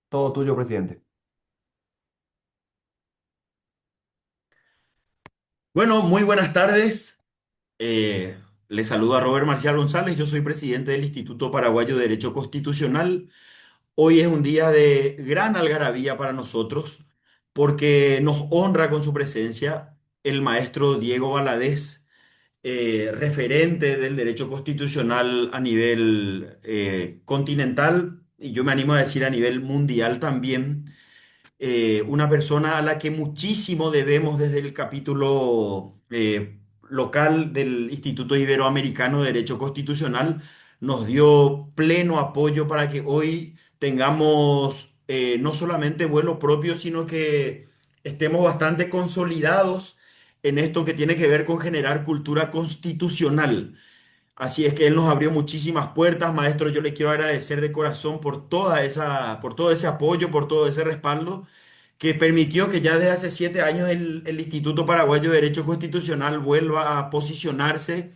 Todo tuyo, presidente. Bueno, muy buenas tardes. Eh, Les saludo a Robert Marcial González. Yo soy presidente del Instituto Paraguayo de Derecho Constitucional. Hoy es un día de gran algarabía para nosotros porque nos honra con su presencia el maestro Diego Valadez, referente del derecho constitucional a nivel continental y yo me animo a decir a nivel mundial también. Una persona a la que muchísimo debemos desde el capítulo local del Instituto Iberoamericano de Derecho Constitucional. Nos dio pleno apoyo para que hoy tengamos no solamente vuelo propio, sino que estemos bastante consolidados en esto que tiene que ver con generar cultura constitucional. Así es que él nos abrió muchísimas puertas, maestro. Yo le quiero agradecer de corazón por todo ese apoyo, por todo ese respaldo que permitió que ya desde hace 7 años el Instituto Paraguayo de Derecho Constitucional vuelva a posicionarse,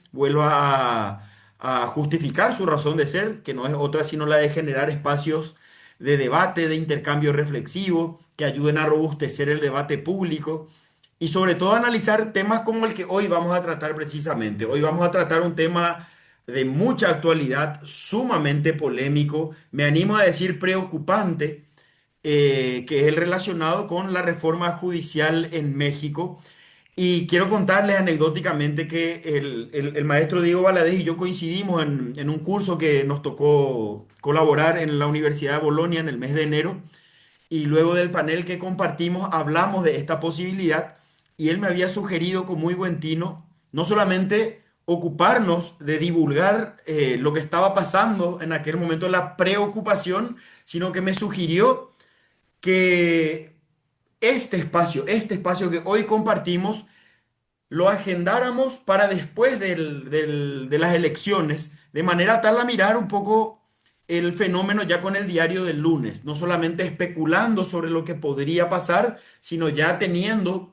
a justificar su razón de ser, que no es otra sino la de generar espacios de debate, de intercambio reflexivo, que ayuden a robustecer el debate público y sobre todo analizar temas como el que hoy vamos a tratar precisamente. Hoy vamos a tratar un tema de mucha actualidad, sumamente polémico, me animo a decir preocupante, que es el relacionado con la reforma judicial en México. Y quiero contarles anecdóticamente que el maestro Diego Valadez y yo coincidimos en un curso que nos tocó colaborar en la Universidad de Bolonia en el mes de enero. Y luego del panel que compartimos, hablamos de esta posibilidad y él me había sugerido con muy buen tino no solamente ocuparnos de divulgar lo que estaba pasando en aquel momento, la preocupación, sino que me sugirió que este espacio que hoy compartimos, lo agendáramos para después de las elecciones, de manera tal a mirar un poco el fenómeno ya con el diario del lunes, no solamente especulando sobre lo que podría pasar, sino ya teniendo,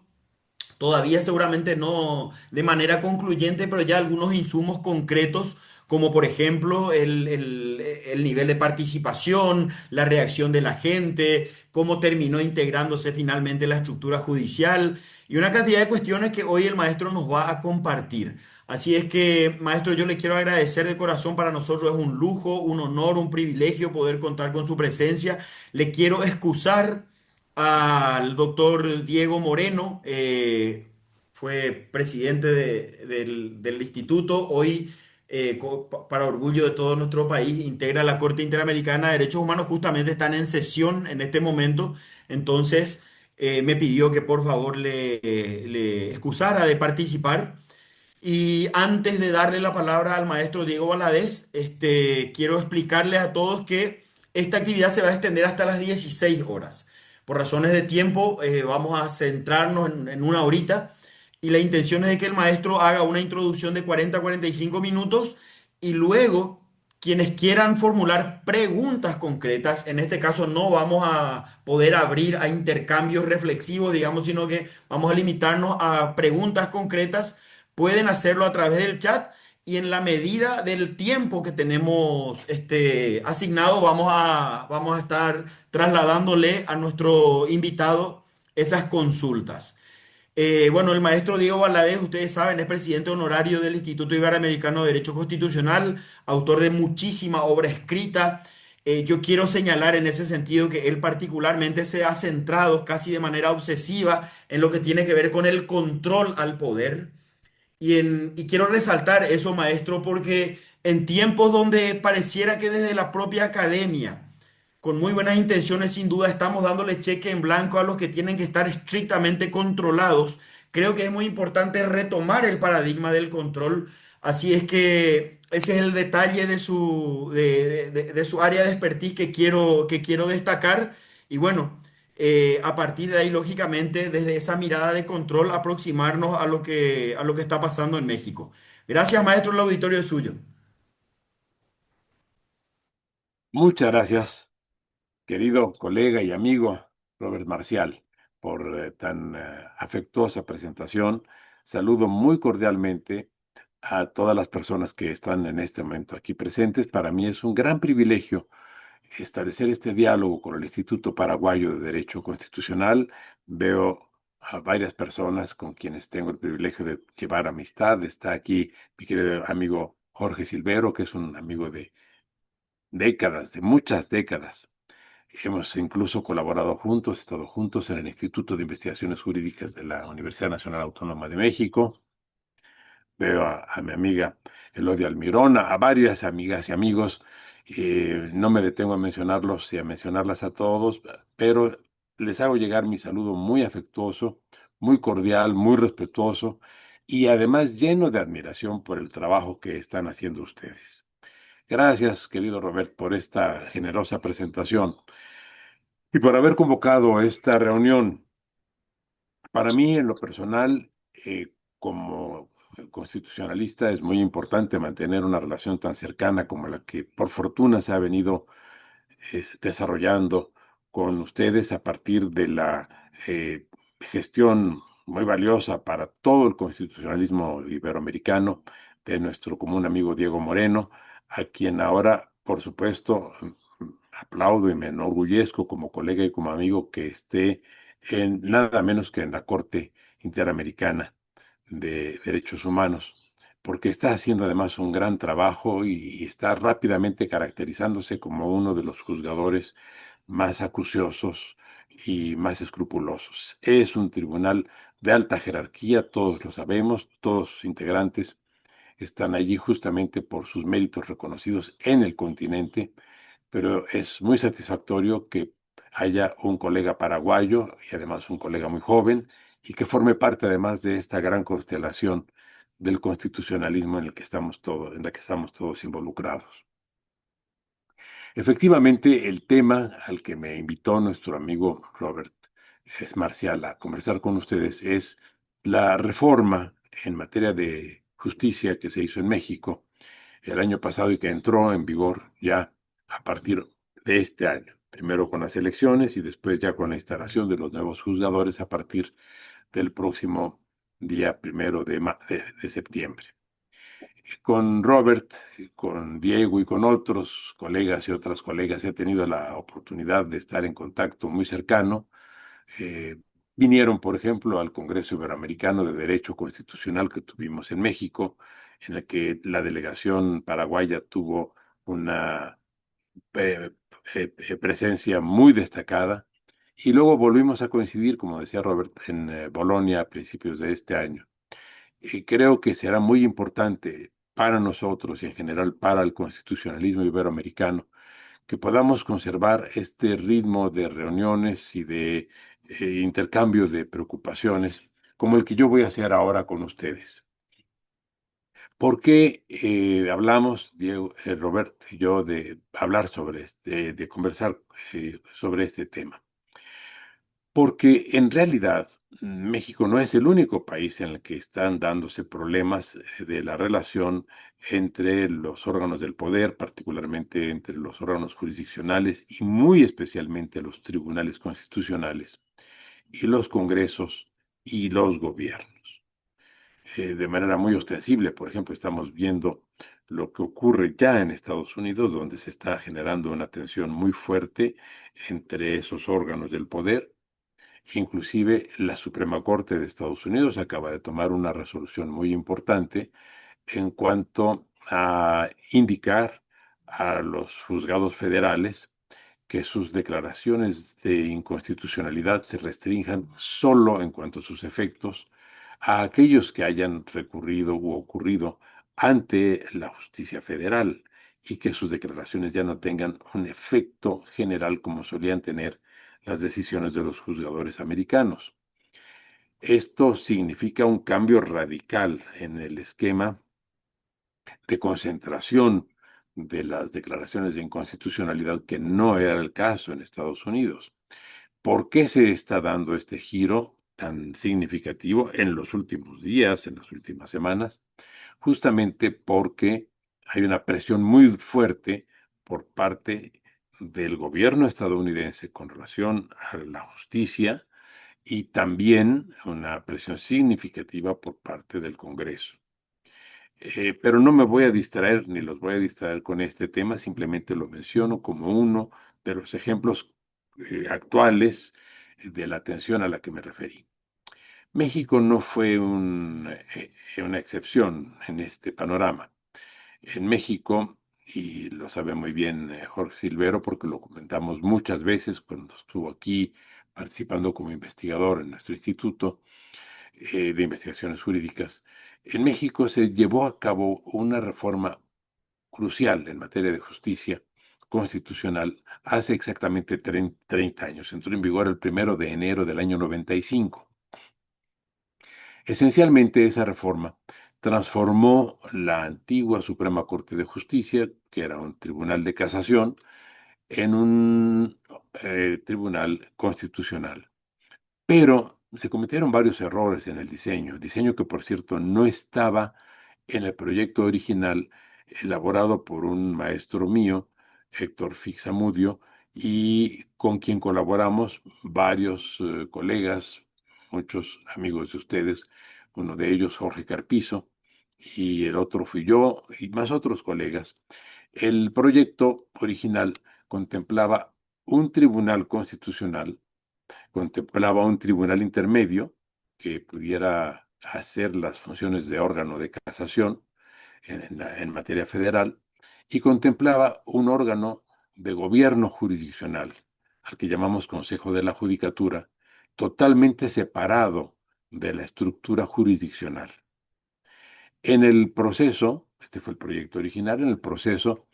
todavía seguramente no de manera concluyente, pero ya algunos insumos concretos, como por ejemplo el nivel de participación, la reacción de la gente, cómo terminó integrándose finalmente la estructura judicial y una cantidad de cuestiones que hoy el maestro nos va a compartir. Así es que, maestro, yo le quiero agradecer de corazón. Para nosotros es un lujo, un honor, un privilegio poder contar con su presencia. Le quiero excusar al doctor Diego Moreno, fue presidente del instituto, hoy para orgullo de todo nuestro país, integra la Corte Interamericana de Derechos Humanos, justamente están en sesión en este momento, entonces me pidió que por favor le excusara de participar. Y antes de darle la palabra al maestro Diego Valadez, quiero explicarle a todos que esta actividad se va a extender hasta las 16 horas. Por razones de tiempo, vamos a centrarnos en una horita y la intención es de que el maestro haga una introducción de 40 a 45 minutos y luego quienes quieran formular preguntas concretas, en este caso no vamos a poder abrir a intercambios reflexivos, digamos, sino que vamos a limitarnos a preguntas concretas. Pueden hacerlo a través del chat y en la medida del tiempo que tenemos asignado, vamos a estar trasladándole a nuestro invitado esas consultas. Bueno, el maestro Diego Valadez, ustedes saben, es presidente honorario del Instituto Iberoamericano de Derecho Constitucional, autor de muchísima obra escrita. Yo quiero señalar en ese sentido que él particularmente se ha centrado casi de manera obsesiva en lo que tiene que ver con el control al poder. Y quiero resaltar eso, maestro, porque en tiempos donde pareciera que desde la propia academia, con muy buenas intenciones, sin duda, estamos dándole cheque en blanco a los que tienen que estar estrictamente controlados, creo que es muy importante retomar el paradigma del control. Así es que ese es el detalle de su área de expertise que quiero destacar. Y bueno, a partir de ahí, lógicamente, desde esa mirada de control, aproximarnos a lo que está pasando en México. Gracias, maestro, el auditorio es suyo. Muchas gracias, querido colega y amigo Robert Marcial, por tan afectuosa presentación. Saludo muy cordialmente a todas las personas que están en este momento aquí presentes. Para mí es un gran privilegio establecer este diálogo con el Instituto Paraguayo de Derecho Constitucional. Veo a varias personas con quienes tengo el privilegio de llevar amistad. Está aquí mi querido amigo Jorge Silvero, que es un amigo de décadas, de muchas décadas. Hemos incluso colaborado juntos, estado juntos en el Instituto de Investigaciones Jurídicas de la Universidad Nacional Autónoma de México. Veo a mi amiga Elodia Almirón, a varias amigas y amigos. No me detengo a mencionarlos y a mencionarlas a todos, pero les hago llegar mi saludo muy afectuoso, muy cordial, muy respetuoso y además lleno de admiración por el trabajo que están haciendo ustedes. Gracias, querido Robert, por esta generosa presentación y por haber convocado esta reunión. Para mí, en lo personal, como constitucionalista, es muy importante mantener una relación tan cercana como la que por fortuna se ha venido desarrollando con ustedes a partir de la gestión muy valiosa para todo el constitucionalismo iberoamericano de nuestro común amigo Diego Moreno, a quien ahora, por supuesto, aplaudo y me enorgullezco como colega y como amigo que esté en nada menos que en la Corte Interamericana de Derechos Humanos, porque está haciendo además un gran trabajo y está rápidamente caracterizándose como uno de los juzgadores más acuciosos y más escrupulosos. Es un tribunal de alta jerarquía, todos lo sabemos, todos sus integrantes están allí justamente por sus méritos reconocidos en el continente, pero es muy satisfactorio que haya un colega paraguayo y además un colega muy joven y que forme parte además de esta gran constelación del constitucionalismo en la que estamos todos involucrados. Efectivamente, el tema al que me invitó nuestro amigo Robert es Marcial a conversar con ustedes es la reforma en materia de justicia que se hizo en México el año pasado y que entró en vigor ya a partir de este año. Primero con las elecciones y después ya con la instalación de los nuevos juzgadores a partir del próximo día 1 de septiembre. Con Robert, con Diego y con otros colegas y otras colegas he tenido la oportunidad de estar en contacto muy cercano. Eh, Vinieron, por ejemplo, al Congreso Iberoamericano de Derecho Constitucional que tuvimos en México, en el que la delegación paraguaya tuvo una eh, presencia muy destacada. Y luego volvimos a coincidir, como decía Robert, en Bolonia a principios de este año. Creo que será muy importante para nosotros y en general para el constitucionalismo iberoamericano que podamos conservar este ritmo de reuniones y de intercambio de preocupaciones como el que yo voy a hacer ahora con ustedes. ¿Por qué hablamos, Diego, Robert y yo, de hablar sobre de conversar sobre este tema? Porque en realidad México no es el único país en el que están dándose problemas de la relación entre los órganos del poder, particularmente entre los órganos jurisdiccionales y muy especialmente los tribunales constitucionales y los congresos y los gobiernos. De manera muy ostensible, por ejemplo, estamos viendo lo que ocurre ya en Estados Unidos, donde se está generando una tensión muy fuerte entre esos órganos del poder. Inclusive la Suprema Corte de Estados Unidos acaba de tomar una resolución muy importante en cuanto a indicar a los juzgados federales que sus declaraciones de inconstitucionalidad se restrinjan solo en cuanto a sus efectos a aquellos que hayan recurrido u ocurrido ante la justicia federal y que sus declaraciones ya no tengan un efecto general como solían tener las decisiones de los juzgadores americanos. Esto significa un cambio radical en el esquema de concentración de las declaraciones de inconstitucionalidad que no era el caso en Estados Unidos. ¿Por qué se está dando este giro tan significativo en los últimos días, en las últimas semanas? Justamente porque hay una presión muy fuerte por parte del gobierno estadounidense con relación a la justicia y también una presión significativa por parte del Congreso. Pero no me voy a distraer ni los voy a distraer con este tema, simplemente lo menciono como uno de los ejemplos actuales de la atención a la que me referí. México no fue una excepción en este panorama. En México, y lo sabe muy bien Jorge Silvero, porque lo comentamos muchas veces cuando estuvo aquí participando como investigador en nuestro instituto de investigaciones jurídicas, en México se llevó a cabo una reforma crucial en materia de justicia constitucional hace exactamente 30 años. Entró en vigor el 1 de enero del año 95. Esencialmente, esa reforma transformó la antigua Suprema Corte de Justicia, que era un tribunal de casación, en un tribunal constitucional. Pero se cometieron varios errores en el diseño que por cierto no estaba en el proyecto original elaborado por un maestro mío, Héctor Fixamudio, y con quien colaboramos varios colegas, muchos amigos de ustedes, uno de ellos Jorge Carpizo, y el otro fui yo, y más otros colegas. El proyecto original contemplaba un tribunal constitucional, contemplaba un tribunal intermedio que pudiera hacer las funciones de órgano de casación en materia federal y contemplaba un órgano de gobierno jurisdiccional, al que llamamos Consejo de la Judicatura, totalmente separado de la estructura jurisdiccional. En el proceso, este fue el proyecto original, en el proceso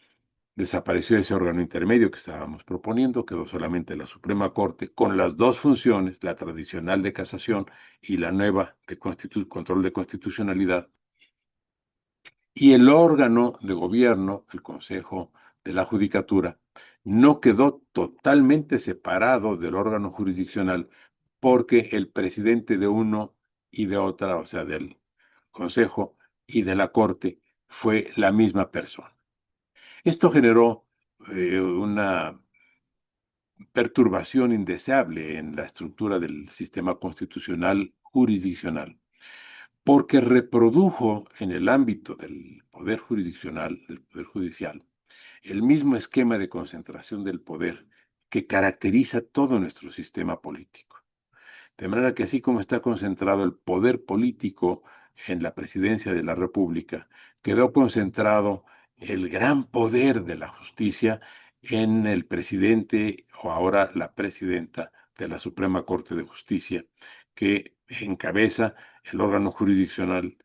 desapareció ese órgano intermedio que estábamos proponiendo, quedó solamente la Suprema Corte con las dos funciones, la tradicional de casación y la nueva de control de constitucionalidad. Y el órgano de gobierno, el Consejo de la Judicatura, no quedó totalmente separado del órgano jurisdiccional porque el presidente de uno y de otra, o sea, del Consejo y de la Corte, fue la misma persona. Esto generó una perturbación indeseable en la estructura del sistema constitucional jurisdiccional, porque reprodujo en el ámbito del poder jurisdiccional, del poder judicial, el mismo esquema de concentración del poder que caracteriza todo nuestro sistema político. De manera que así como está concentrado el poder político en la presidencia de la República, quedó concentrado el gran poder de la justicia en el presidente o ahora la presidenta de la Suprema Corte de Justicia, que encabeza el órgano jurisdiccional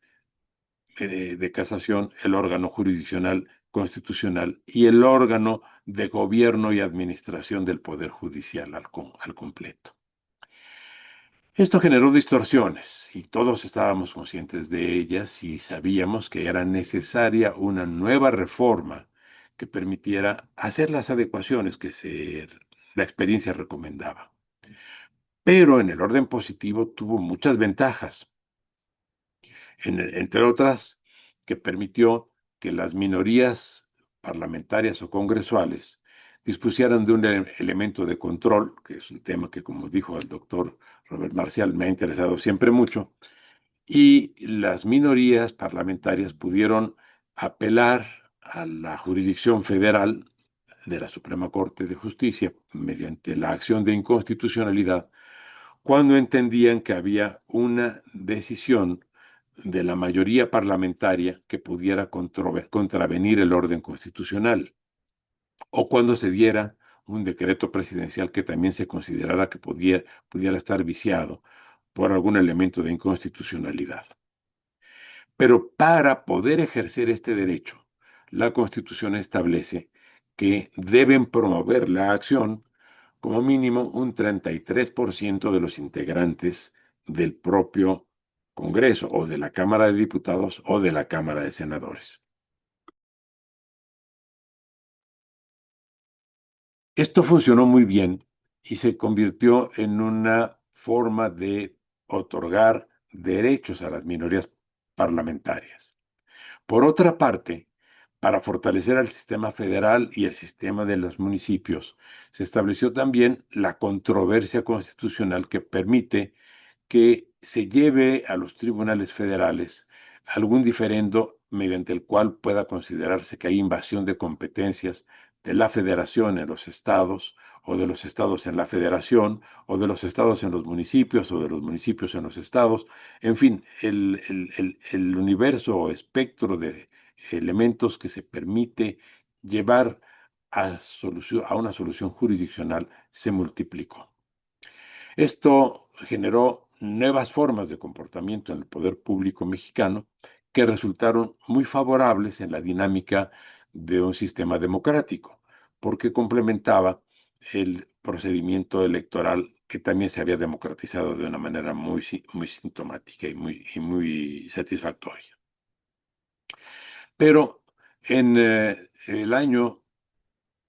de casación, el órgano jurisdiccional constitucional y el órgano de gobierno y administración del Poder Judicial al completo. Esto generó distorsiones y todos estábamos conscientes de ellas y sabíamos que era necesaria una nueva reforma que permitiera hacer las adecuaciones que la experiencia recomendaba. Pero en el orden positivo tuvo muchas ventajas, entre otras que permitió que las minorías parlamentarias o congresuales dispusieran de un elemento de control, que es un tema que, como dijo el doctor Robert Marcial, me ha interesado siempre mucho, y las minorías parlamentarias pudieron apelar a la jurisdicción federal de la Suprema Corte de Justicia mediante la acción de inconstitucionalidad cuando entendían que había una decisión de la mayoría parlamentaria que pudiera contravenir el orden constitucional, o cuando se diera un decreto presidencial que también se considerara que pudiera estar viciado por algún elemento de inconstitucionalidad. Pero para poder ejercer este derecho, la Constitución establece que deben promover la acción como mínimo un 33% de los integrantes del propio Congreso o de la Cámara de Diputados o de la Cámara de Senadores. Esto funcionó muy bien y se convirtió en una forma de otorgar derechos a las minorías parlamentarias. Por otra parte, para fortalecer al sistema federal y el sistema de los municipios, se estableció también la controversia constitucional que permite que se lleve a los tribunales federales algún diferendo mediante el cual pueda considerarse que hay invasión de competencias de la federación en los estados, o de los estados en la federación, o de los estados en los municipios, o de los municipios en los estados. En fin, el universo o espectro de elementos que se permite llevar a una solución jurisdiccional se multiplicó. Esto generó nuevas formas de comportamiento en el poder público mexicano que resultaron muy favorables en la dinámica de un sistema democrático, porque complementaba el procedimiento electoral que también se había democratizado de una manera muy sintomática y muy satisfactoria. Pero en el año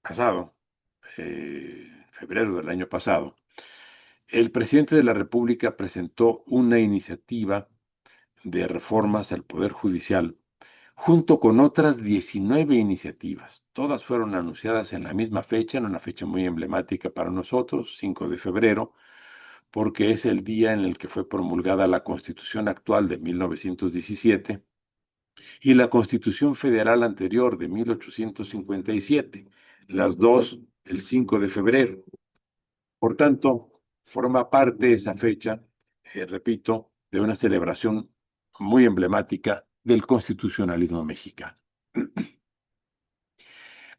pasado, febrero del año pasado, el presidente de la República presentó una iniciativa de reformas al Poder Judicial junto con otras 19 iniciativas. Todas fueron anunciadas en la misma fecha, en una fecha muy emblemática para nosotros, 5 de febrero, porque es el día en el que fue promulgada la Constitución actual de 1917 y la Constitución Federal anterior de 1857, las dos el 5 de febrero. Por tanto, forma parte esa fecha, repito, de una celebración muy emblemática del constitucionalismo mexicano.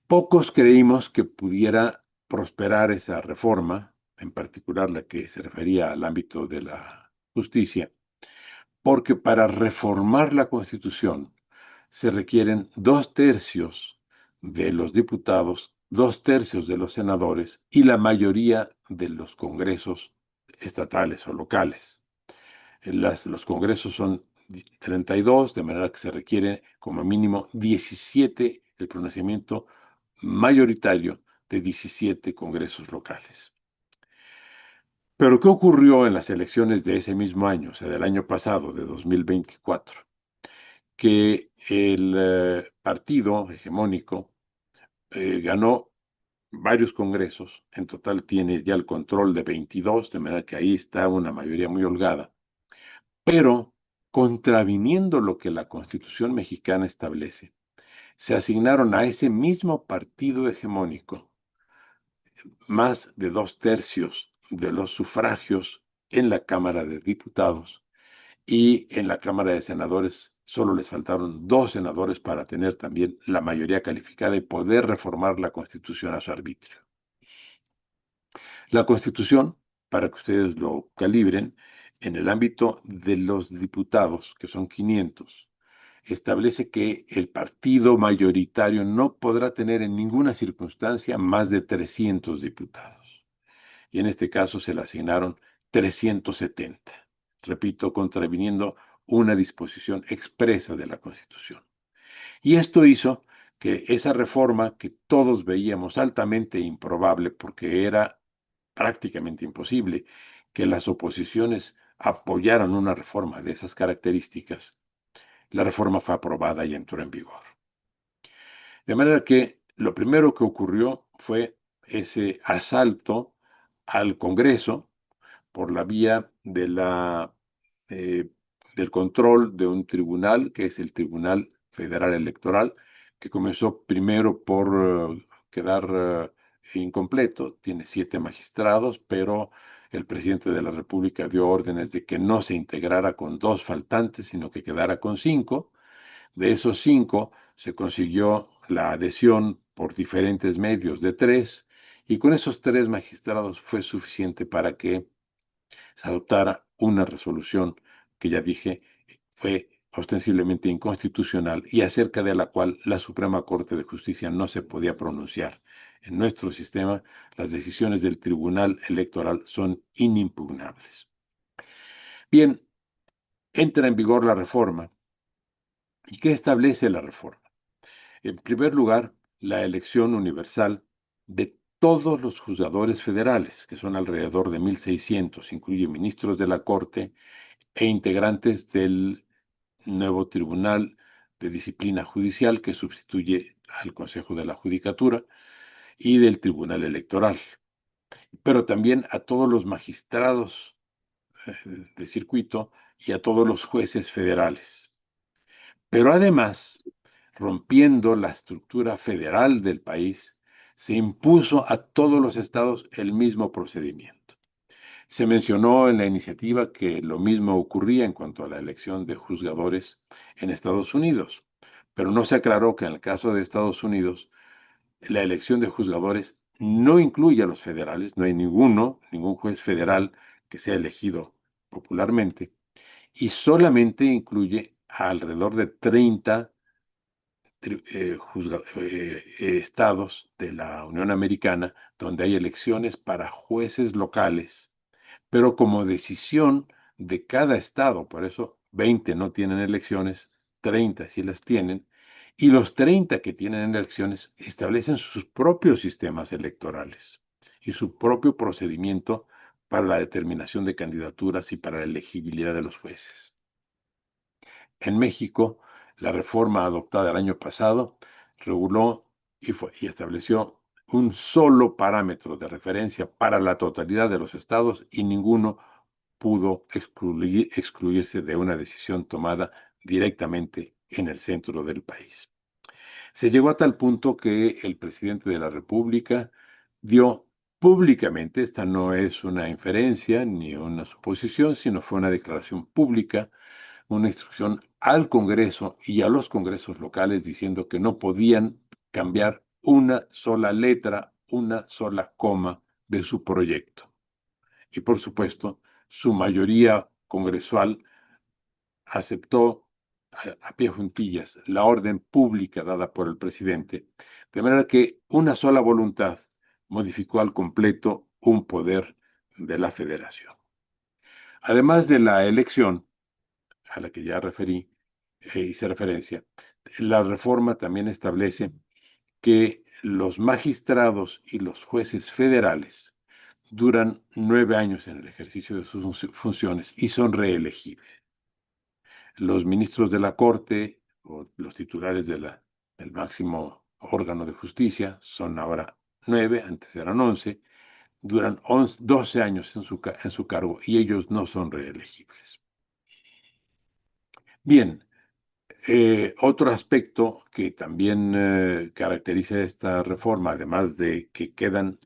Pocos creímos que pudiera prosperar esa reforma, en particular la que se refería al ámbito de la justicia, porque para reformar la Constitución se requieren 2/3 de los diputados, 2/3 de los senadores y la mayoría de los congresos estatales o locales. Los congresos son 32, de manera que se requiere como mínimo 17, el pronunciamiento mayoritario de 17 congresos locales. Pero ¿qué ocurrió en las elecciones de ese mismo año, o sea, del año pasado, de 2024? Que el partido hegemónico ganó varios congresos, en total tiene ya el control de 22, de manera que ahí está una mayoría muy holgada, pero contraviniendo lo que la Constitución mexicana establece, se asignaron a ese mismo partido hegemónico más de 2/3 de los sufragios en la Cámara de Diputados, y en la Cámara de Senadores solo les faltaron 2 senadores para tener también la mayoría calificada y poder reformar la Constitución a su arbitrio. La Constitución, para que ustedes lo calibren, en el ámbito de los diputados, que son 500, establece que el partido mayoritario no podrá tener en ninguna circunstancia más de 300 diputados. Y en este caso se le asignaron 370, repito, contraviniendo una disposición expresa de la Constitución. Y esto hizo que esa reforma, que todos veíamos altamente improbable porque era prácticamente imposible que las oposiciones apoyaran una reforma de esas características, la reforma fue aprobada y entró en vigor. De manera que lo primero que ocurrió fue ese asalto al Congreso por la vía eh, del control de un tribunal, que es el Tribunal Federal Electoral, que comenzó primero por quedar incompleto. Tiene 7 magistrados, pero el presidente de la República dio órdenes de que no se integrara con 2 faltantes, sino que quedara con 5. De esos 5 se consiguió la adhesión por diferentes medios de 3, y con esos 3 magistrados fue suficiente para que se adoptara una resolución que, ya dije, fue ostensiblemente inconstitucional y acerca de la cual la Suprema Corte de Justicia no se podía pronunciar. En nuestro sistema, las decisiones del Tribunal Electoral son inimpugnables. Bien, entra en vigor la reforma. ¿Y qué establece la reforma? En primer lugar, la elección universal de todos los juzgadores federales, que son alrededor de 1,600, incluye ministros de la Corte e integrantes del nuevo Tribunal de Disciplina Judicial, que sustituye al Consejo de la Judicatura, y del Tribunal Electoral, pero también a todos los magistrados de circuito y a todos los jueces federales. Pero además, rompiendo la estructura federal del país, se impuso a todos los estados el mismo procedimiento. Se mencionó en la iniciativa que lo mismo ocurría en cuanto a la elección de juzgadores en Estados Unidos, pero no se aclaró que en el caso de Estados Unidos la elección de juzgadores no incluye a los federales, no hay ningún juez federal que sea elegido popularmente, y solamente incluye a alrededor de 30 estados de la Unión Americana donde hay elecciones para jueces locales, pero como decisión de cada estado, por eso 20 no tienen elecciones, 30 sí las tienen, y los 30 que tienen elecciones establecen sus propios sistemas electorales y su propio procedimiento para la determinación de candidaturas y para la elegibilidad de los jueces. En México, la reforma adoptada el año pasado reguló y estableció un solo parámetro de referencia para la totalidad de los estados y ninguno pudo excluirse de una decisión tomada directamente en el centro del país. Se llegó a tal punto que el presidente de la República dio públicamente, esta no es una inferencia ni una suposición, sino fue una declaración pública, una instrucción al Congreso y a los congresos locales diciendo que no podían cambiar una sola letra, una sola coma de su proyecto. Y por supuesto, su mayoría congresual aceptó a pie juntillas la orden pública dada por el presidente, de manera que una sola voluntad modificó al completo un poder de la federación. Además de la elección, a la que ya referí, hice referencia, la reforma también establece que los magistrados y los jueces federales duran 9 años en el ejercicio de sus funciones y son reelegibles. Los ministros de la Corte o los titulares del máximo órgano de justicia son ahora 9, antes eran 11, duran 12 años en su cargo y ellos no son reelegibles. Bien, otro aspecto que también caracteriza esta reforma, además de que quedan,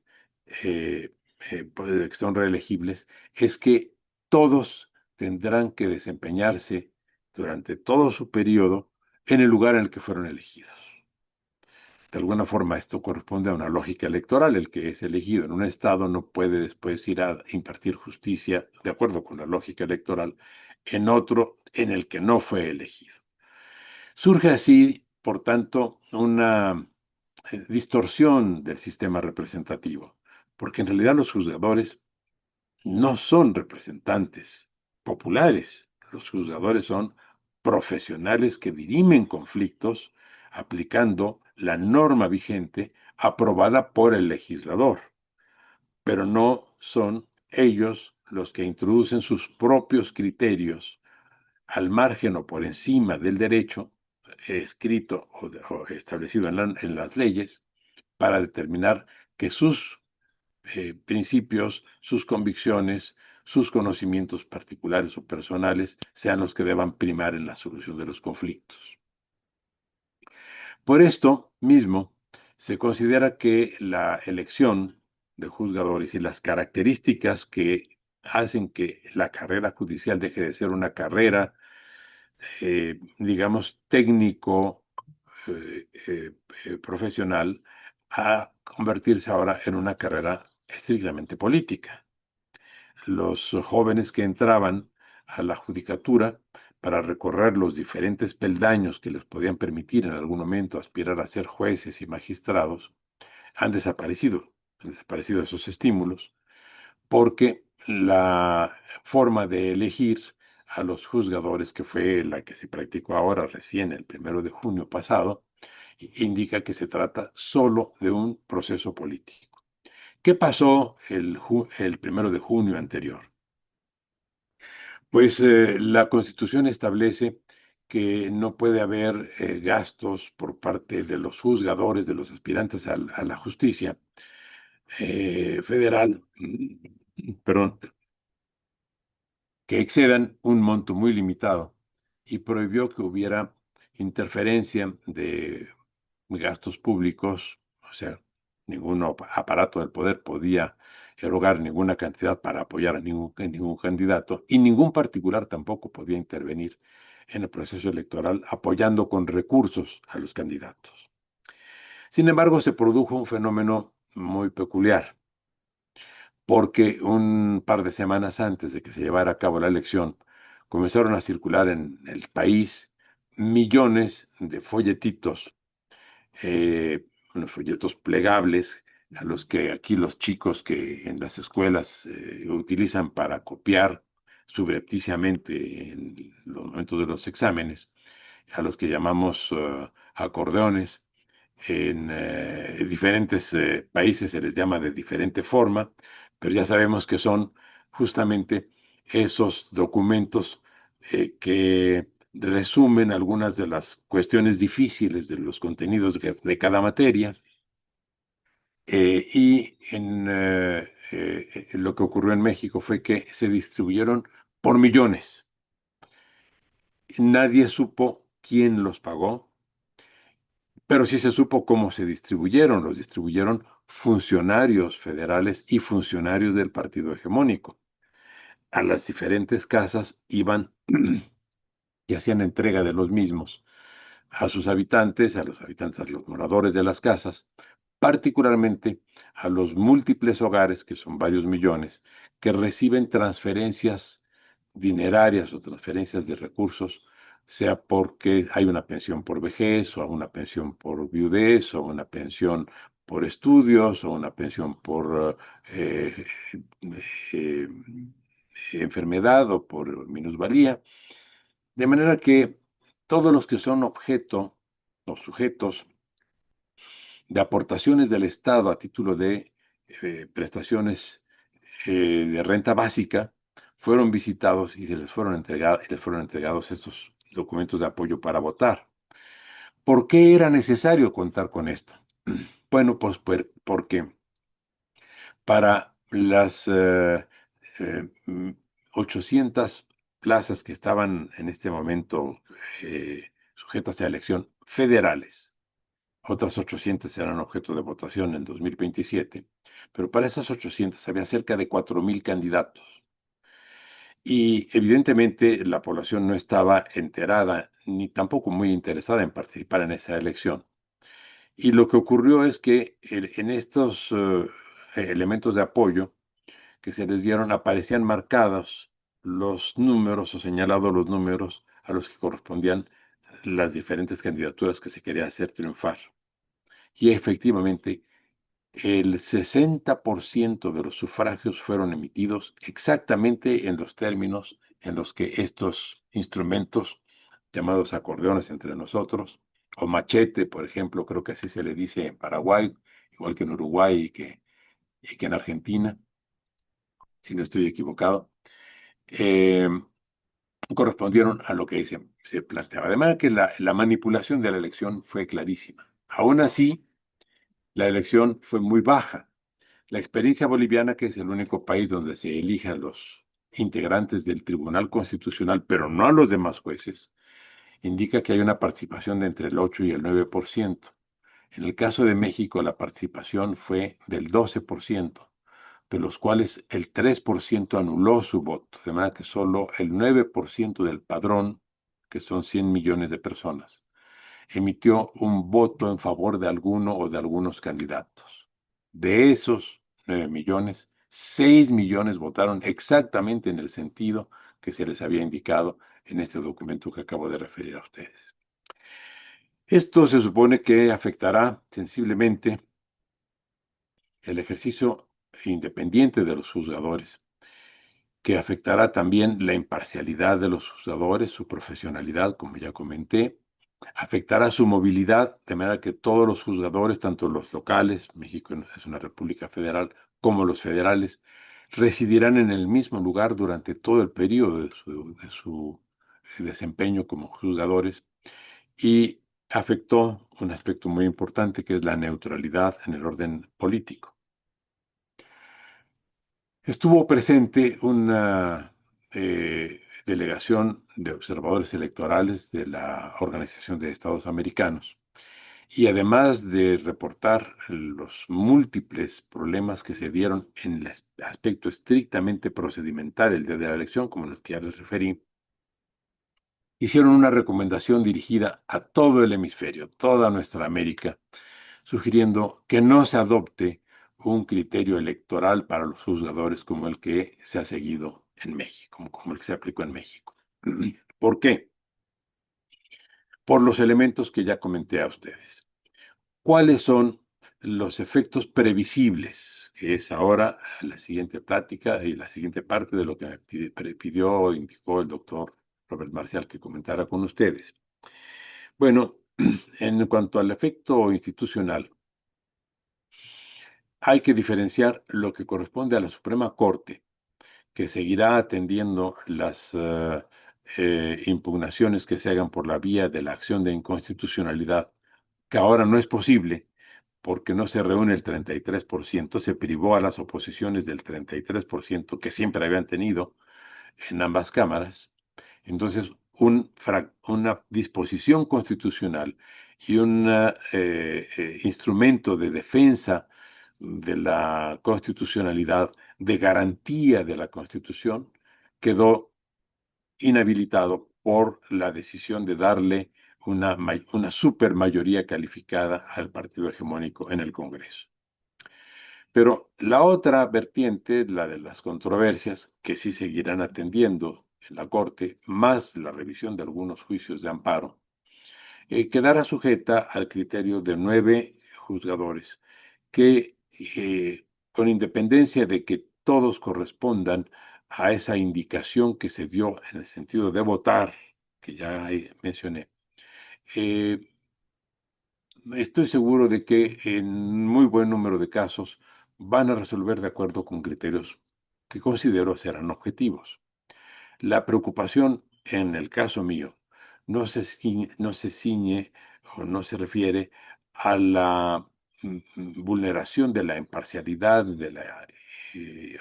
pues, que son reelegibles, es que todos tendrán que desempeñarse durante todo su periodo en el lugar en el que fueron elegidos. De alguna forma, esto corresponde a una lógica electoral. El que es elegido en un estado no puede después ir a impartir justicia, de acuerdo con la lógica electoral, en otro en el que no fue elegido. Surge así, por tanto, una distorsión del sistema representativo, porque en realidad los juzgadores no son representantes populares, los juzgadores son profesionales que dirimen conflictos aplicando la norma vigente aprobada por el legislador, pero no son ellos los que introducen sus propios criterios al margen o por encima del derecho escrito o establecido en las leyes para determinar que sus principios, sus convicciones, sus conocimientos particulares o personales sean los que deban primar en la solución de los conflictos. Por esto mismo, se considera que la elección de juzgadores y las características que hacen que la carrera judicial deje de ser una carrera digamos, técnico profesional a convertirse ahora en una carrera estrictamente política. Los jóvenes que entraban a la judicatura para recorrer los diferentes peldaños que les podían permitir en algún momento aspirar a ser jueces y magistrados, han desaparecido esos estímulos, porque la forma de elegir a los juzgadores, que fue la que se practicó ahora recién, el 1 de junio pasado, indica que se trata solo de un proceso político. ¿Qué pasó el 1 de junio anterior? Pues la Constitución establece que no puede haber gastos por parte de los juzgadores, de los aspirantes a la justicia federal, perdón, que excedan un monto muy limitado y prohibió que hubiera interferencia de gastos públicos, o sea, ningún aparato del poder podía erogar ninguna cantidad para apoyar a ningún candidato y ningún particular tampoco podía intervenir en el proceso electoral apoyando con recursos a los candidatos. Sin embargo, se produjo un fenómeno muy peculiar, porque un par de semanas antes de que se llevara a cabo la elección, comenzaron a circular en el país millones de folletitos, unos folletos plegables, a los que aquí los chicos que en las escuelas utilizan para copiar subrepticiamente en los momentos de los exámenes, a los que llamamos acordeones. En diferentes países se les llama de diferente forma, pero ya sabemos que son justamente esos documentos que resumen algunas de las cuestiones difíciles de los contenidos de cada materia. Lo que ocurrió en México fue que se distribuyeron por millones. Nadie supo quién los pagó, pero sí se supo cómo se distribuyeron. Los distribuyeron funcionarios federales y funcionarios del partido hegemónico. A las diferentes casas iban y hacían entrega de los mismos a sus habitantes, a los moradores de las casas, particularmente a los múltiples hogares, que son varios millones, que reciben transferencias dinerarias o transferencias de recursos, sea porque hay una pensión por vejez, o una pensión por viudez, o una pensión por estudios, o una pensión por eh, enfermedad o por minusvalía. De manera que todos los que son objeto o sujetos de aportaciones del Estado a título de prestaciones de renta básica fueron visitados y les fueron entregados estos documentos de apoyo para votar. ¿Por qué era necesario contar con esto? Bueno, pues porque para las eh, mm, 800 plazas que estaban en este momento sujetas a elección federales, otras 800 eran objeto de votación en 2027, pero para esas 800 había cerca de 4,000 candidatos. Y evidentemente la población no estaba enterada ni tampoco muy interesada en participar en esa elección. Y lo que ocurrió es que en estos elementos de apoyo que se les dieron aparecían marcados los números o señalados los números a los que correspondían las diferentes candidaturas que se quería hacer triunfar. Y efectivamente, el 60% de los sufragios fueron emitidos exactamente en los términos en los que estos instrumentos, llamados acordeones entre nosotros, o machete, por ejemplo, creo que así se le dice en Paraguay, igual que en Uruguay y que en Argentina, si no estoy equivocado, eh, correspondieron a lo que se planteaba. De manera que la manipulación de la elección fue clarísima. Aún así, la elección fue muy baja. La experiencia boliviana, que es el único país donde se elige a los integrantes del Tribunal Constitucional, pero no a los demás jueces, indica que hay una participación de entre el 8 y el 9%. En el caso de México, la participación fue del 12%, de los cuales el 3% anuló su voto, de manera que solo el 9% del padrón, que son 100 millones de personas, emitió un voto en favor de alguno o de algunos candidatos. De esos 9 millones, 6 millones votaron exactamente en el sentido que se les había indicado en este documento que acabo de referir a ustedes. Esto se supone que afectará sensiblemente el ejercicio independiente de los juzgadores, que afectará también la imparcialidad de los juzgadores, su profesionalidad, como ya comenté, afectará su movilidad, de manera que todos los juzgadores, tanto los locales, México es una república federal, como los federales, residirán en el mismo lugar durante todo el periodo de su desempeño como juzgadores y afectó un aspecto muy importante que es la neutralidad en el orden político. Estuvo presente una delegación de observadores electorales de la Organización de Estados Americanos. Y además de reportar los múltiples problemas que se dieron en el aspecto estrictamente procedimental el día de la elección, como los que ya les referí, hicieron una recomendación dirigida a todo el hemisferio, toda nuestra América, sugiriendo que no se adopte un criterio electoral para los juzgadores como el que se ha seguido en México, como el que se aplicó en México. ¿Por qué? Por los elementos que ya comenté a ustedes. ¿Cuáles son los efectos previsibles? Que es ahora la siguiente plática y la siguiente parte de lo que me pidió o indicó el doctor Robert Marcial que comentara con ustedes. Bueno, en cuanto al efecto institucional, hay que diferenciar lo que corresponde a la Suprema Corte, que seguirá atendiendo las impugnaciones que se hagan por la vía de la acción de inconstitucionalidad, que ahora no es posible porque no se reúne el 33%, se privó a las oposiciones del 33% que siempre habían tenido en ambas cámaras. Entonces, una disposición constitucional y un instrumento de defensa de la constitucionalidad, de garantía de la Constitución, quedó inhabilitado por la decisión de darle una supermayoría calificada al partido hegemónico en el Congreso. Pero la otra vertiente, la de las controversias, que sí seguirán atendiendo en la Corte, más la revisión de algunos juicios de amparo, quedará sujeta al criterio de 9 juzgadores que, con independencia de que todos correspondan a esa indicación que se dio en el sentido de votar, que ya mencioné, eh, estoy seguro de que en muy buen número de casos van a resolver de acuerdo con criterios que considero serán objetivos. La preocupación en el caso mío no se ciñe o no se refiere a la vulneración de la imparcialidad, de la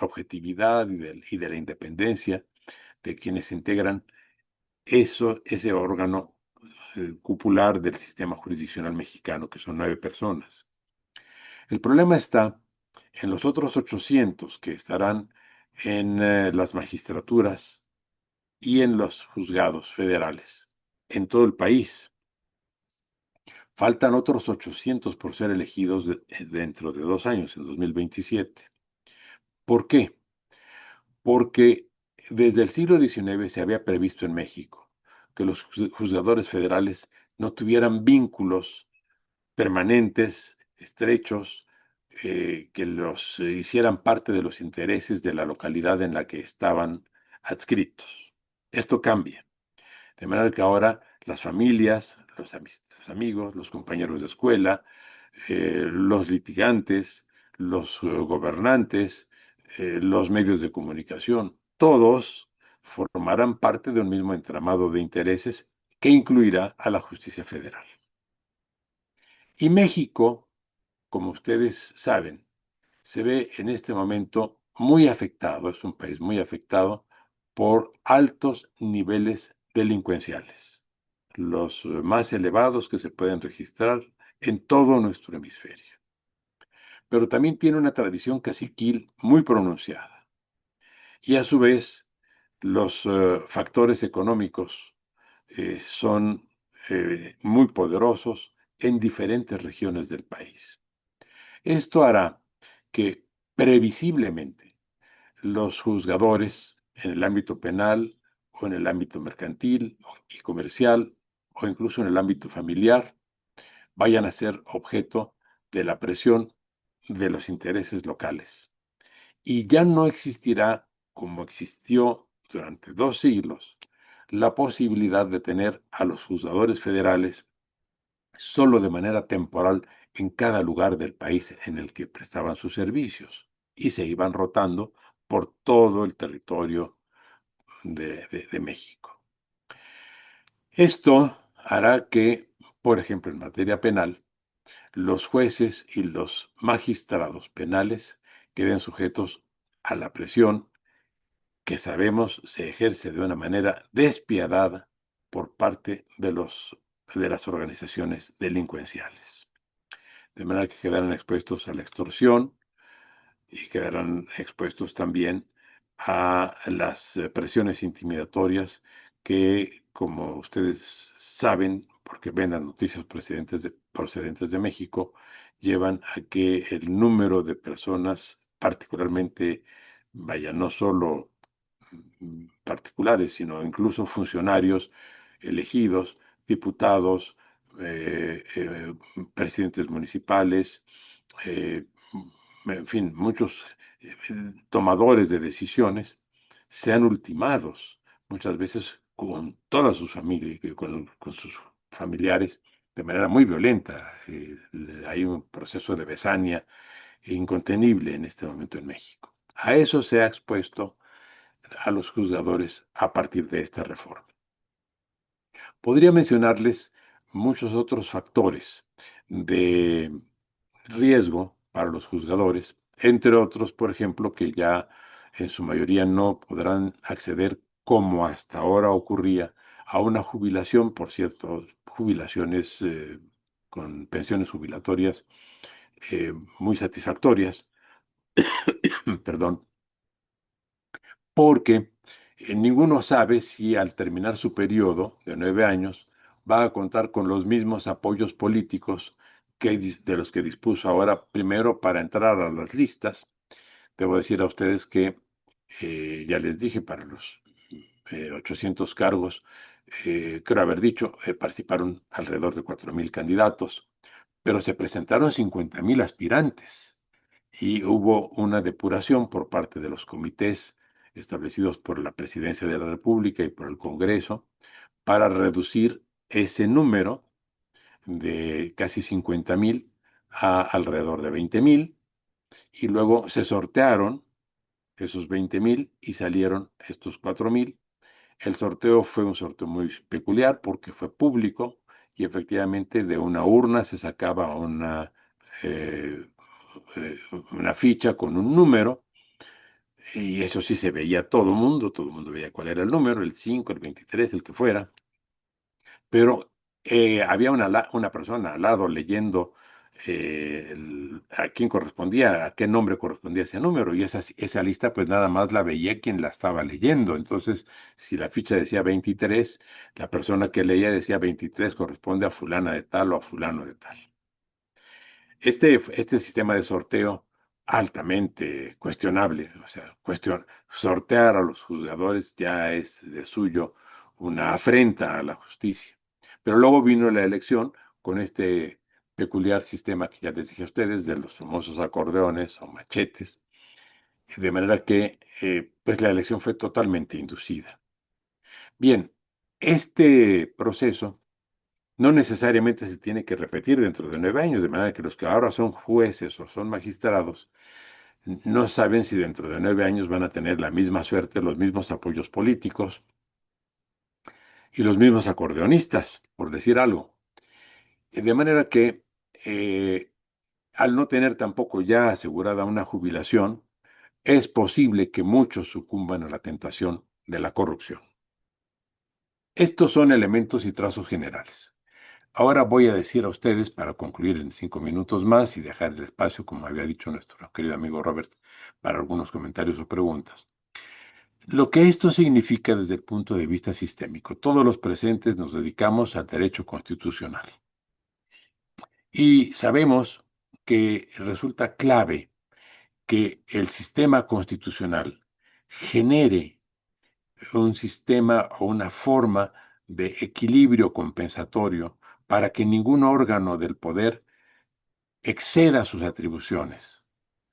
objetividad y de la independencia de quienes integran ese órgano cupular del sistema jurisdiccional mexicano, que son 9 personas. El problema está en los otros 800 que estarán en las magistraturas y en los juzgados federales en todo el país. Faltan otros 800 por ser elegidos dentro de 2 años, en 2027. ¿Por qué? Porque desde el siglo XIX se había previsto en México que los juzgadores federales no tuvieran vínculos permanentes, estrechos, que los hicieran parte de los intereses de la localidad en la que estaban adscritos. Esto cambia. De manera que ahora las familias, los amigos, los compañeros de escuela, los litigantes, los gobernantes, los medios de comunicación, todos formarán parte de un mismo entramado de intereses que incluirá a la justicia federal. Y México, como ustedes saben, se ve en este momento muy afectado, es un país muy afectado por altos niveles delincuenciales, los más elevados que se pueden registrar en todo nuestro hemisferio. Pero también tiene una tradición caciquil muy pronunciada. Y a su vez, los factores económicos son muy poderosos en diferentes regiones del país. Esto hará que previsiblemente los juzgadores en el ámbito penal o en el ámbito mercantil y comercial o incluso en el ámbito familiar vayan a ser objeto de la presión de los intereses locales. Y ya no existirá, como existió durante 2 siglos, la posibilidad de tener a los juzgadores federales solo de manera temporal en cada lugar del país en el que prestaban sus servicios y se iban rotando por todo el territorio de México. Esto hará que, por ejemplo, en materia penal, los jueces y los magistrados penales queden sujetos a la presión que sabemos se ejerce de una manera despiadada por parte de las organizaciones delincuenciales. De manera que quedaron expuestos a la extorsión y quedarán expuestos también a las presiones intimidatorias que, como ustedes saben, porque ven las noticias procedentes de México, llevan a que el número de personas, particularmente, vaya, no solo particulares, sino incluso funcionarios elegidos, diputados, presidentes municipales, eh, en fin, muchos tomadores de decisiones sean ultimados, muchas veces con toda su familia, con sus familiares, de manera muy violenta. Hay un proceso de besania incontenible en este momento en México. A eso se ha expuesto a los juzgadores a partir de esta reforma. Podría mencionarles muchos otros factores de riesgo para los juzgadores, entre otros, por ejemplo, que ya en su mayoría no podrán acceder, como hasta ahora ocurría, a una jubilación, por cierto, jubilaciones con pensiones jubilatorias muy satisfactorias, perdón, porque ninguno sabe si al terminar su periodo de 9 años va a contar con los mismos apoyos políticos de los que dispuso ahora primero para entrar a las listas. Debo decir a ustedes que, ya les dije, para los 800 cargos, creo haber dicho, participaron alrededor de 4,000 candidatos, pero se presentaron 50,000 aspirantes y hubo una depuración por parte de los comités establecidos por la Presidencia de la República y por el Congreso para reducir ese número de casi 50,000 a alrededor de 20,000, y luego se sortearon esos 20,000 y salieron estos 4,000. El sorteo fue un sorteo muy peculiar porque fue público y efectivamente de una urna se sacaba eh, una ficha con un número, y eso sí se veía todo el mundo veía cuál era el número, el 5, el 23, el que fuera, pero había una persona al lado leyendo a quién correspondía, a qué nombre correspondía ese número, y esa lista pues nada más la veía quien la estaba leyendo. Entonces, si la ficha decía 23, la persona que leía decía 23 corresponde a fulana de tal o a fulano de tal. Este sistema de sorteo altamente cuestionable, o sea, sortear a los juzgadores ya es de suyo una afrenta a la justicia. Pero luego vino la elección con este peculiar sistema que ya les dije a ustedes, de los famosos acordeones o machetes, de manera que pues la elección fue totalmente inducida. Bien, este proceso no necesariamente se tiene que repetir dentro de 9 años, de manera que los que ahora son jueces o son magistrados no saben si dentro de 9 años van a tener la misma suerte, los mismos apoyos políticos y los mismos acordeonistas, por decir algo. De manera que, al no tener tampoco ya asegurada una jubilación, es posible que muchos sucumban a la tentación de la corrupción. Estos son elementos y trazos generales. Ahora voy a decir a ustedes, para concluir en 5 minutos más y dejar el espacio, como había dicho nuestro querido amigo Robert, para algunos comentarios o preguntas. Lo que esto significa desde el punto de vista sistémico. Todos los presentes nos dedicamos al derecho constitucional y sabemos que resulta clave que el sistema constitucional genere un sistema o una forma de equilibrio compensatorio para que ningún órgano del poder exceda sus atribuciones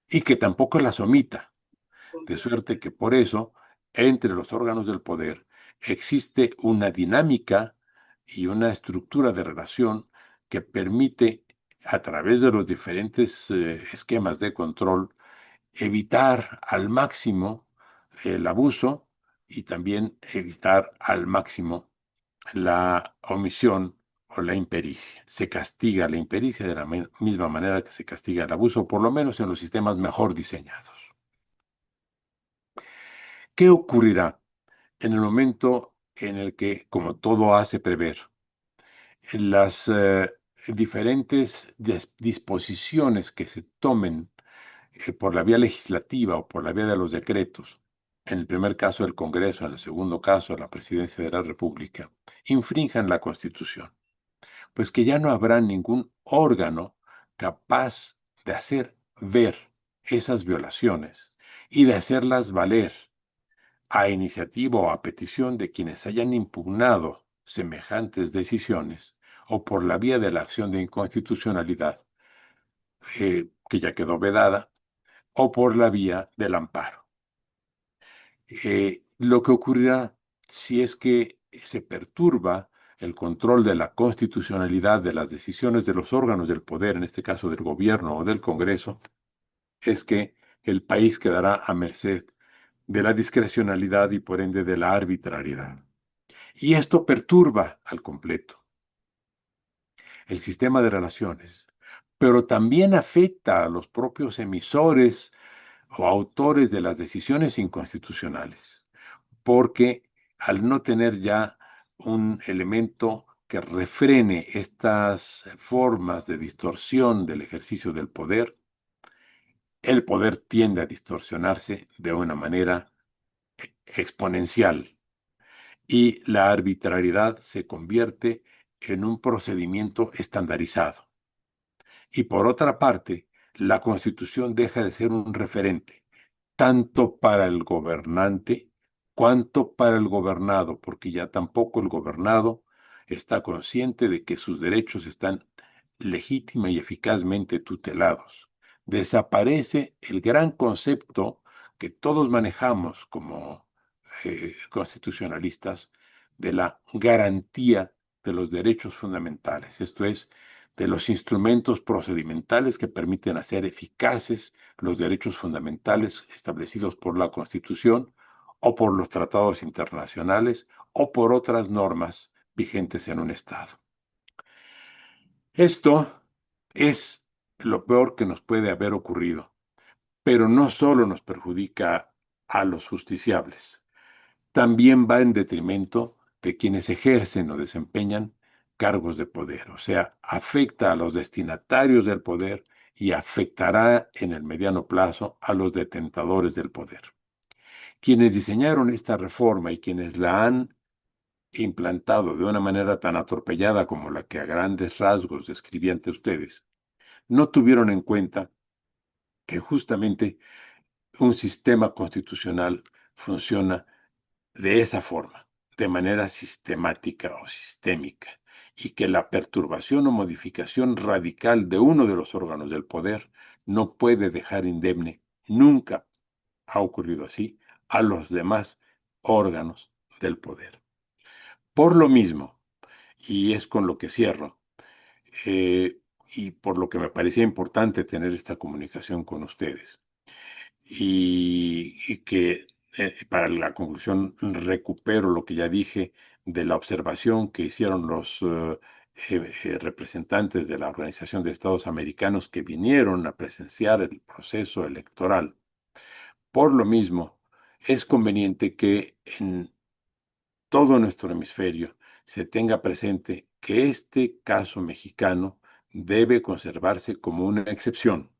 y que tampoco las omita, de suerte que por eso, entre los órganos del poder, existe una dinámica y una estructura de relación que permite, a través de los diferentes esquemas de control, evitar al máximo el abuso y también evitar al máximo la omisión o la impericia. Se castiga la impericia de la misma manera que se castiga el abuso, por lo menos en los sistemas mejor diseñados. ¿Qué ocurrirá en el momento en el que, como todo hace prever, las diferentes disposiciones que se tomen por la vía legislativa o por la vía de los decretos, en el primer caso el Congreso, en el segundo caso la Presidencia de la República, infrinjan la Constitución? Pues que ya no habrá ningún órgano capaz de hacer ver esas violaciones y de hacerlas valer a iniciativa o a petición de quienes hayan impugnado semejantes decisiones o por la vía de la acción de inconstitucionalidad, que ya quedó vedada, o por la vía del amparo. Lo que ocurrirá si es que se perturba el control de la constitucionalidad de las decisiones de los órganos del poder, en este caso del gobierno o del Congreso, es que el país quedará a merced de la discrecionalidad y por ende de la arbitrariedad. Y esto perturba al completo el sistema de relaciones, pero también afecta a los propios emisores o autores de las decisiones inconstitucionales, porque al no tener ya un elemento que refrene estas formas de distorsión del ejercicio del poder, el poder tiende a distorsionarse de una manera exponencial y la arbitrariedad se convierte en un procedimiento estandarizado. Y por otra parte, la Constitución deja de ser un referente, tanto para el gobernante cuanto para el gobernado, porque ya tampoco el gobernado está consciente de que sus derechos están legítima y eficazmente tutelados. Desaparece el gran concepto que todos manejamos como constitucionalistas de la garantía de los derechos fundamentales, esto es, de los instrumentos procedimentales que permiten hacer eficaces los derechos fundamentales establecidos por la Constitución o por los tratados internacionales o por otras normas vigentes en un Estado. Esto es lo peor que nos puede haber ocurrido, pero no solo nos perjudica a los justiciables, también va en detrimento de quienes ejercen o desempeñan cargos de poder, o sea, afecta a los destinatarios del poder y afectará en el mediano plazo a los detentadores del poder. Quienes diseñaron esta reforma y quienes la han implantado de una manera tan atropellada como la que a grandes rasgos describí ante ustedes, no tuvieron en cuenta que justamente un sistema constitucional funciona de esa forma, de manera sistemática o sistémica, y que la perturbación o modificación radical de uno de los órganos del poder no puede dejar indemne, nunca ha ocurrido así, a los demás órganos del poder. Por lo mismo, y es con lo que cierro, eh, y por lo que me parecía importante tener esta comunicación con ustedes, y que para la conclusión recupero lo que ya dije de la observación que hicieron los representantes de la Organización de Estados Americanos que vinieron a presenciar el proceso electoral. Por lo mismo, es conveniente que en todo nuestro hemisferio se tenga presente que este caso mexicano debe conservarse como una excepción,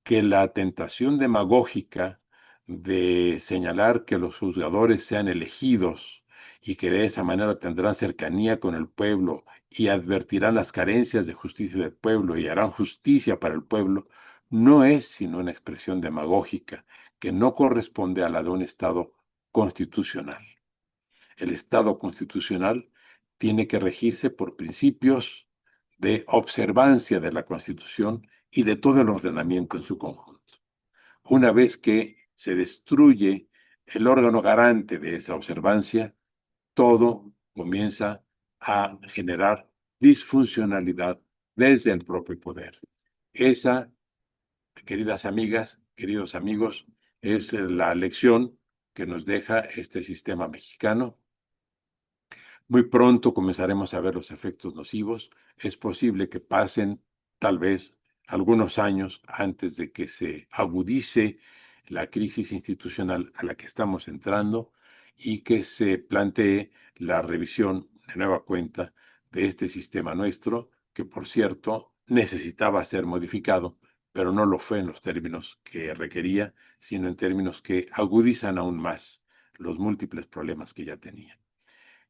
que la tentación demagógica de señalar que los juzgadores sean elegidos y que de esa manera tendrán cercanía con el pueblo y advertirán las carencias de justicia del pueblo y harán justicia para el pueblo, no es sino una expresión demagógica que no corresponde a la de un Estado constitucional. El Estado constitucional tiene que regirse por principios de observancia de la Constitución y de todo el ordenamiento en su conjunto. Una vez que se destruye el órgano garante de esa observancia, todo comienza a generar disfuncionalidad desde el propio poder. Esa, queridas amigas, queridos amigos, es la lección que nos deja este sistema mexicano. Muy pronto comenzaremos a ver los efectos nocivos. Es posible que pasen tal vez algunos años antes de que se agudice la crisis institucional a la que estamos entrando y que se plantee la revisión de nueva cuenta de este sistema nuestro, que por cierto necesitaba ser modificado, pero no lo fue en los términos que requería, sino en términos que agudizan aún más los múltiples problemas que ya tenía.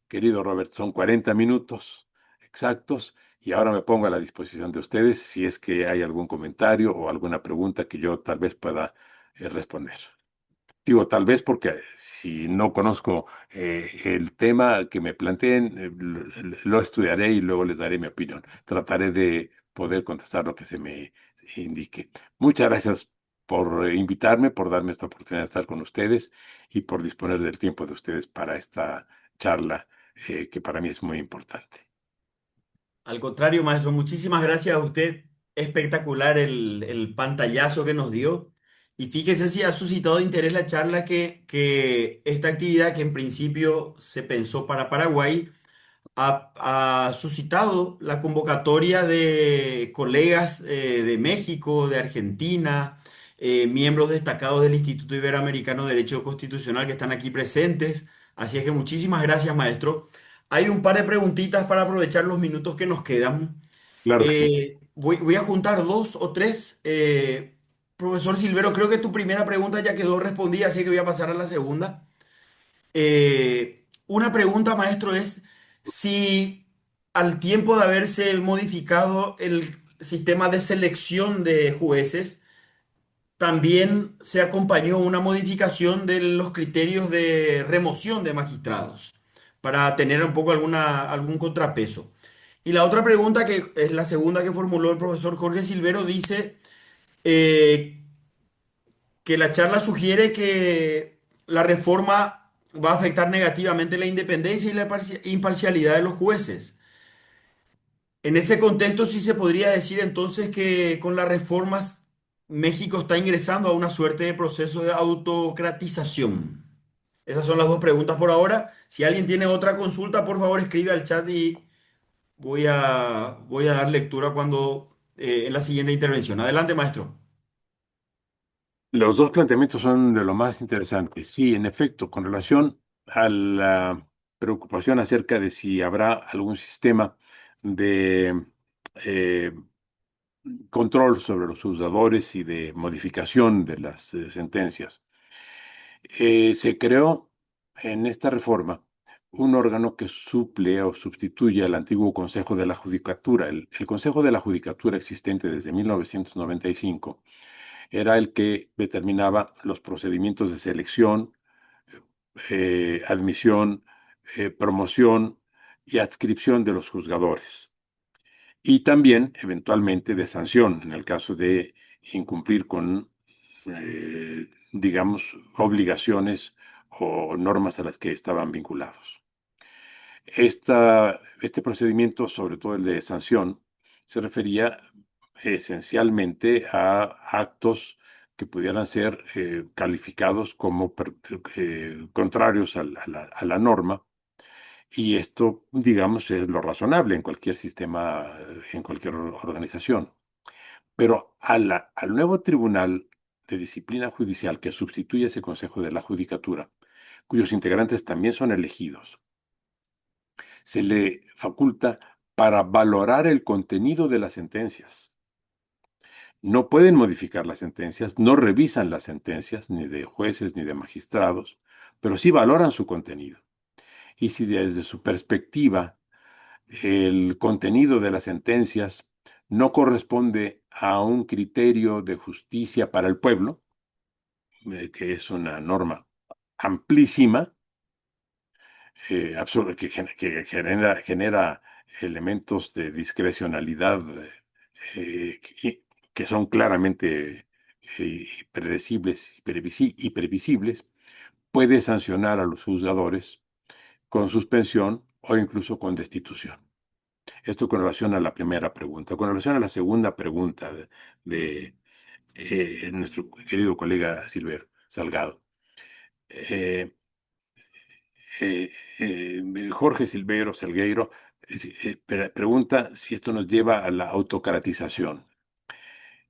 Querido Robert, son 40 minutos exactos y ahora me pongo a la disposición de ustedes si es que hay algún comentario o alguna pregunta que yo tal vez pueda responder. Digo tal vez porque si no conozco el tema que me planteen, lo estudiaré y luego les daré mi opinión. Trataré de poder contestar lo que se me indique. Muchas gracias por invitarme, por darme esta oportunidad de estar con ustedes y por disponer del tiempo de ustedes para esta charla que para mí es muy importante. Al contrario, maestro, muchísimas gracias a usted. Espectacular el pantallazo que nos dio. Y fíjese si ha suscitado interés la charla que esta actividad que en principio se pensó para Paraguay ha suscitado la convocatoria de colegas de México, de Argentina, miembros destacados del Instituto Iberoamericano de Derecho Constitucional que están aquí presentes. Así es que muchísimas gracias, maestro. Hay un par de preguntitas para aprovechar los minutos que nos quedan. Claro que sí. Voy a juntar dos o tres. Profesor Silvero, creo que tu primera pregunta ya quedó respondida, así que voy a pasar a la segunda. Una pregunta, maestro, es si al tiempo de haberse modificado el sistema de selección de jueces, también se acompañó una modificación de los criterios de remoción de magistrados para tener un poco algún contrapeso. Y la otra pregunta, que es la segunda que formuló el profesor Jorge Silvero, dice eh, que la charla sugiere que la reforma va a afectar negativamente la independencia y la imparcialidad de los jueces. En ese contexto, sí se podría decir entonces que con las reformas México está ingresando a una suerte de proceso de autocratización. Esas son las dos preguntas por ahora. Si alguien tiene otra consulta, por favor escribe al chat y voy a dar lectura cuando en la siguiente intervención. Adelante, maestro. Los dos planteamientos son de lo más interesantes. Sí, en efecto, con relación a la preocupación acerca de si habrá algún sistema de eh, control sobre los juzgadores y de modificación de las sentencias. Se creó en esta reforma un órgano que suple o sustituye al antiguo Consejo de la Judicatura. El Consejo de la Judicatura existente desde 1995 era el que determinaba los procedimientos de selección, admisión, promoción y adscripción de los juzgadores. Y también, eventualmente, de sanción en el caso de incumplir con, digamos, obligaciones o normas a las que estaban vinculados. Este procedimiento, sobre todo el de sanción, se refería esencialmente a actos que pudieran ser calificados como contrarios a la norma, y esto, digamos, es lo razonable en cualquier sistema, en cualquier organización. Pero al nuevo Tribunal de Disciplina Judicial que sustituye ese Consejo de la Judicatura, cuyos integrantes también son elegidos, se le faculta para valorar el contenido de las sentencias. No pueden modificar las sentencias, no revisan las sentencias, ni de jueces ni de magistrados, pero sí valoran su contenido. Y si desde su perspectiva el contenido de las sentencias no corresponde a un criterio de justicia para el pueblo, que es una norma amplísima, que genera elementos de discrecionalidad que son claramente predecibles y previsibles, puede sancionar a los juzgadores con suspensión o incluso con destitución. Esto con relación a la primera pregunta. Con relación a la segunda pregunta de nuestro querido colega Silver Salgado. Eh, Jorge Silveiro Salgueiro pregunta si esto nos lleva a la autocratización.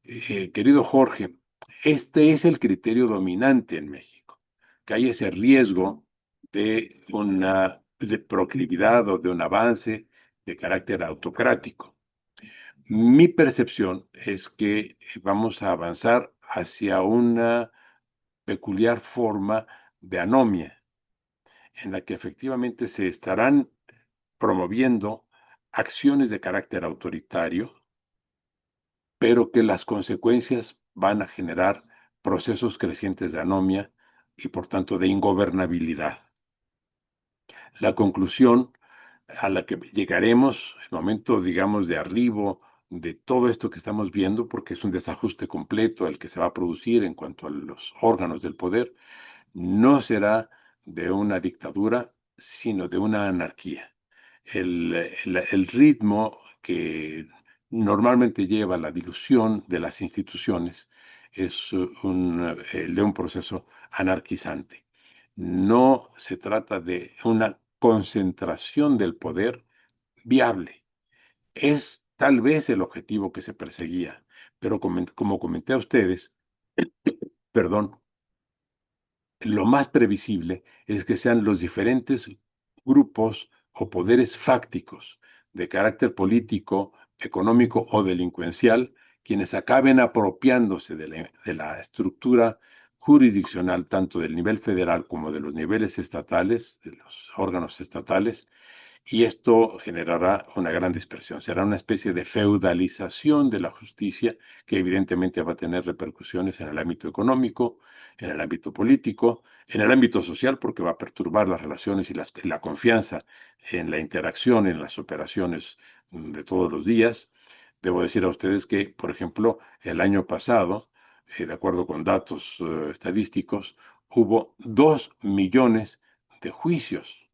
Querido Jorge, Este es el criterio dominante en México, que hay ese riesgo de una de proclividad o de un avance de carácter autocrático. Mi percepción es que vamos a avanzar hacia una peculiar forma de anomia, en la que efectivamente se estarán promoviendo acciones de carácter autoritario, pero que las consecuencias van a generar procesos crecientes de anomia y por tanto de ingobernabilidad. La conclusión a la que llegaremos, el momento, digamos, de arribo de todo esto que estamos viendo, porque es un desajuste completo el que se va a producir en cuanto a los órganos del poder, no será de una dictadura, sino de una anarquía. El ritmo que normalmente lleva a la dilución de las instituciones es el de un proceso anarquizante. No se trata de una concentración del poder viable. Es tal vez el objetivo que se perseguía, pero como comenté a ustedes, perdón, lo más previsible es que sean los diferentes grupos o poderes fácticos de carácter político, económico o delincuencial quienes acaben apropiándose de la estructura jurisdiccional tanto del nivel federal como de los niveles estatales, de los órganos estatales, y esto generará una gran dispersión. Será una especie de feudalización de la justicia que evidentemente va a tener repercusiones en el ámbito económico, en el ámbito político, en el ámbito social, porque va a perturbar las relaciones y la confianza en la interacción, en las operaciones de todos los días. Debo decir a ustedes que, por ejemplo, el año pasado, de acuerdo con datos estadísticos, hubo 2 millones de juicios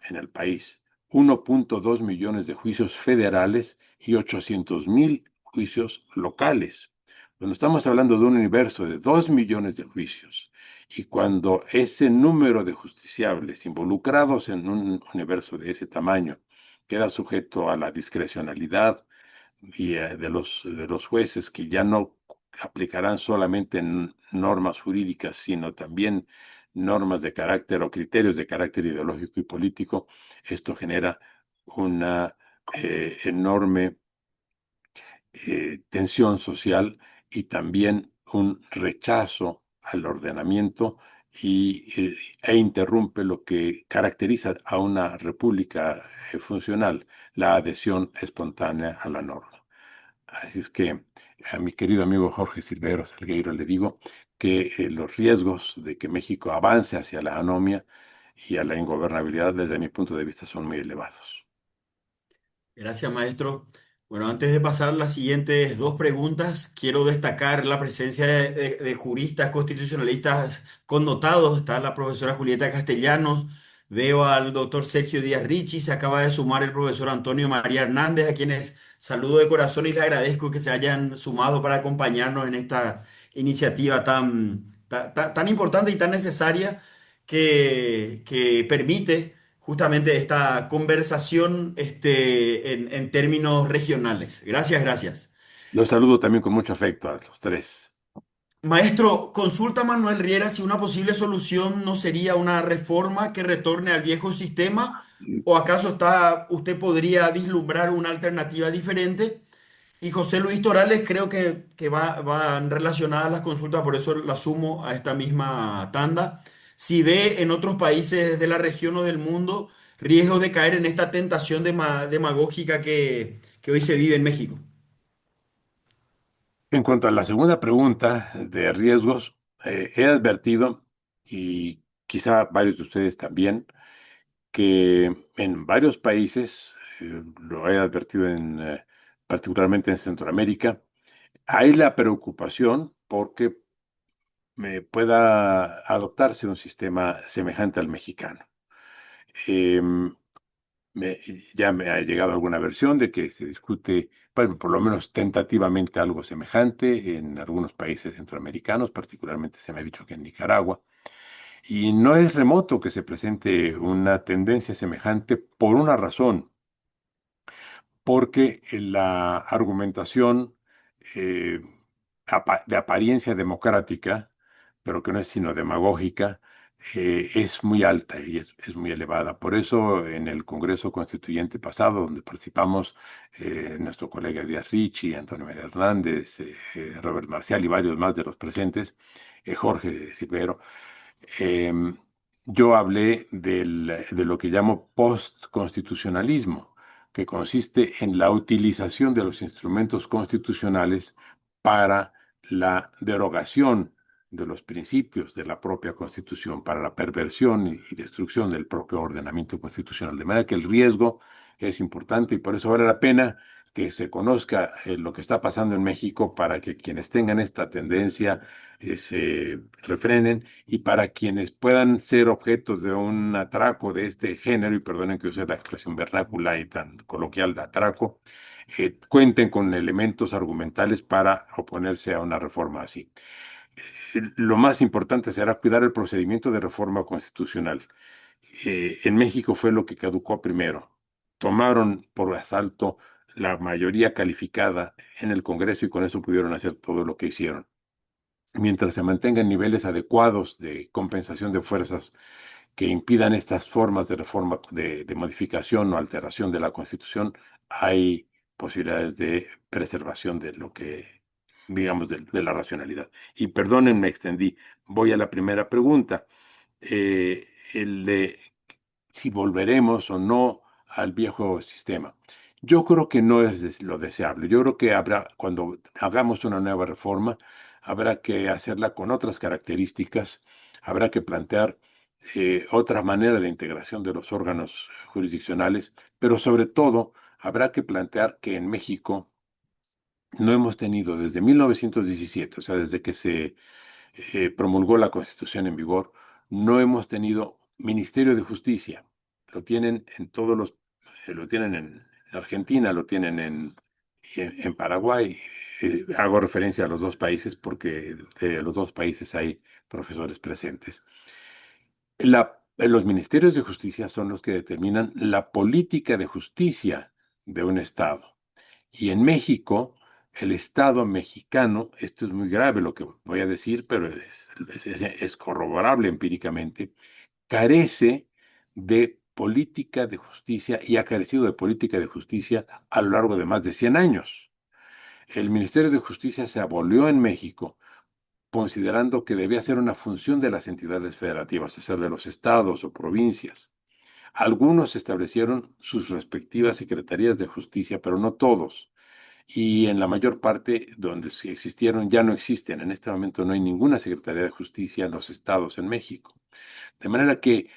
en el país, 1.2 millones de juicios federales y 800.000 juicios locales. Cuando estamos hablando de un universo de 2 millones de juicios y cuando ese número de justiciables involucrados en un universo de ese tamaño queda sujeto a la discrecionalidad y de los jueces que ya no aplicarán solamente normas jurídicas, sino también normas de carácter o criterios de carácter ideológico y político, esto genera una enorme tensión social y también un rechazo al ordenamiento e interrumpe lo que caracteriza a una república funcional, la adhesión espontánea a la norma. Así es que a mi querido amigo Jorge Silverio Salgueiro le digo que los riesgos de que México avance hacia la anomia y a la ingobernabilidad desde mi punto de vista son muy elevados. Gracias, maestro. Bueno, antes de pasar a las siguientes dos preguntas, quiero destacar la presencia de juristas constitucionalistas connotados. Está la profesora Julieta Castellanos, veo al doctor Sergio Díaz Ricci, se acaba de sumar el profesor Antonio María Hernández, a quienes saludo de corazón y les agradezco que se hayan sumado para acompañarnos en esta iniciativa tan importante y tan necesaria que permite justamente esta conversación en términos regionales. Gracias, gracias. Los saludo también con mucho afecto a los tres. Maestro, consulta Manuel Riera si una posible solución no sería una reforma que retorne al viejo sistema o acaso usted podría vislumbrar una alternativa diferente. Y José Luis Torales creo que van relacionadas las consultas, por eso la sumo a esta misma tanda. Si ve en otros países de la región o del mundo riesgo de caer en esta tentación demagógica que hoy se vive en México. En cuanto a la segunda pregunta de riesgos, he advertido, y quizá varios de ustedes también, que en varios países, lo he advertido particularmente en Centroamérica, hay la preocupación porque pueda adoptarse un sistema semejante al mexicano. Em, me- ya me ha llegado alguna versión de que se discute, bueno, por lo menos tentativamente algo semejante en algunos países centroamericanos, particularmente se me ha dicho que en Nicaragua, y no es remoto que se presente una tendencia semejante por una razón, porque la argumentación de apariencia democrática, pero que no es sino demagógica, es muy alta y es muy elevada. Por eso en el Congreso Constituyente pasado, donde participamos nuestro colega Díaz Ricci, Antonio María Hernández, Robert Marcial y varios más de los presentes, Jorge Silvero, em, yo hablé de lo que llamo postconstitucionalismo, que consiste en la utilización de los instrumentos constitucionales para la derogación de los principios de la propia Constitución, para la perversión y destrucción del propio ordenamiento constitucional. De manera que el riesgo es importante y por eso vale la pena que se conozca lo que está pasando en México para que quienes tengan esta tendencia se refrenen y para quienes puedan ser objetos de un atraco de este género, y perdonen que use la expresión vernácula y tan coloquial de atraco, cuenten con elementos argumentales para oponerse a una reforma así. Lo más importante será cuidar el procedimiento de reforma constitucional. En México fue lo que caducó primero. Tomaron por asalto la mayoría calificada en el Congreso y con eso pudieron hacer todo lo que hicieron. Mientras se mantengan niveles adecuados de compensación de fuerzas que impidan estas formas de reforma, de modificación o alteración de la Constitución, hay posibilidades de preservación de lo que, digamos, de la racionalidad. Y perdonen, me extendí. Voy a la primera pregunta. El de si volveremos o no al viejo sistema. Yo creo que no es lo deseable. Yo creo que habrá, cuando hagamos una nueva reforma, habrá que hacerla con otras características, habrá que plantear otra manera de integración de los órganos jurisdiccionales, pero sobre todo habrá que plantear que en México no hemos tenido desde 1917, o sea, desde que se promulgó la Constitución en vigor, no hemos tenido Ministerio de Justicia. Lo tienen en todos los, lo tienen en Argentina, lo tienen en Paraguay. Hago referencia a los dos países porque de los dos países hay profesores presentes. Los ministerios de justicia son los que determinan la política de justicia de un Estado. Y en México, el Estado mexicano, esto es muy grave lo que voy a decir, pero es corroborable empíricamente, carece de política de justicia y ha carecido de política de justicia a lo largo de más de 100 años. El Ministerio de Justicia se abolió en México considerando que debía ser una función de las entidades federativas, o sea, de los estados o provincias. Algunos establecieron sus respectivas secretarías de justicia, pero no todos. Y en la mayor parte donde sí existieron ya no existen. En este momento no hay ninguna Secretaría de Justicia en los estados en México. De manera que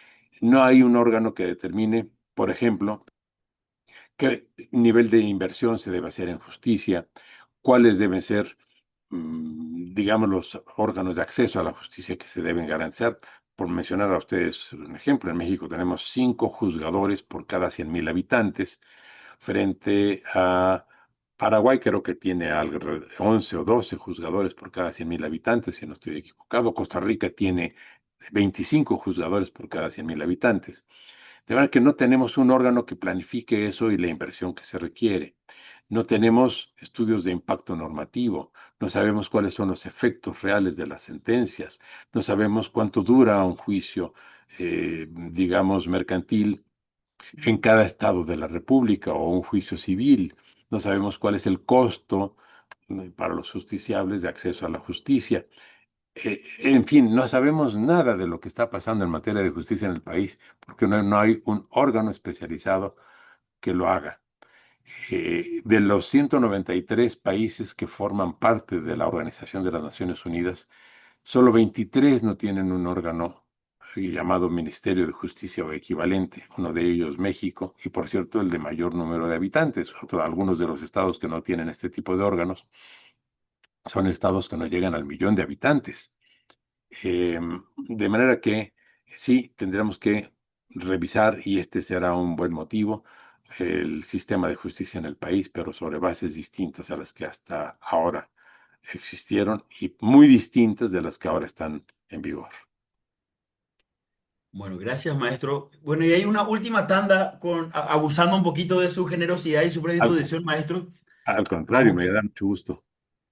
no hay un órgano que determine, por ejemplo, qué nivel de inversión se debe hacer en justicia, cuáles deben ser, digamos, los órganos de acceso a la justicia que se deben garantizar. Por mencionar a ustedes un ejemplo, en México tenemos 5 juzgadores por cada 100,000 habitantes, frente a Paraguay, creo que tiene alrededor de 11 o 12 juzgadores por cada 100,000 habitantes, si no estoy equivocado. Costa Rica tiene 25 juzgadores por cada 100,000 habitantes. De manera que no tenemos un órgano que planifique eso y la inversión que se requiere. No tenemos estudios de impacto normativo, no sabemos cuáles son los efectos reales de las sentencias, no sabemos cuánto dura un juicio, digamos, mercantil en cada estado de la República o un juicio civil. No sabemos cuál es el costo para los justiciables de acceso a la justicia. En fin, no sabemos nada de lo que está pasando en materia de justicia en el país porque no hay un órgano especializado que lo haga. De los 193 países que forman parte de la Organización de las Naciones Unidas, solo 23 no tienen un órgano llamado Ministerio de Justicia o equivalente, uno de ellos México, y por cierto el de mayor número de habitantes. Algunos de los estados que no tienen este tipo de órganos son estados que no llegan al millón de habitantes. De manera que sí, tendremos que revisar, y este será un buen motivo, el sistema de justicia en el país, pero sobre bases distintas a las que hasta ahora existieron y muy distintas de las que ahora están en vigor. Bueno, gracias, maestro. Bueno, y hay una última tanda abusando un poquito de su generosidad y su Al, predisposición, maestro. al contrario, Vamos me da mucho gusto.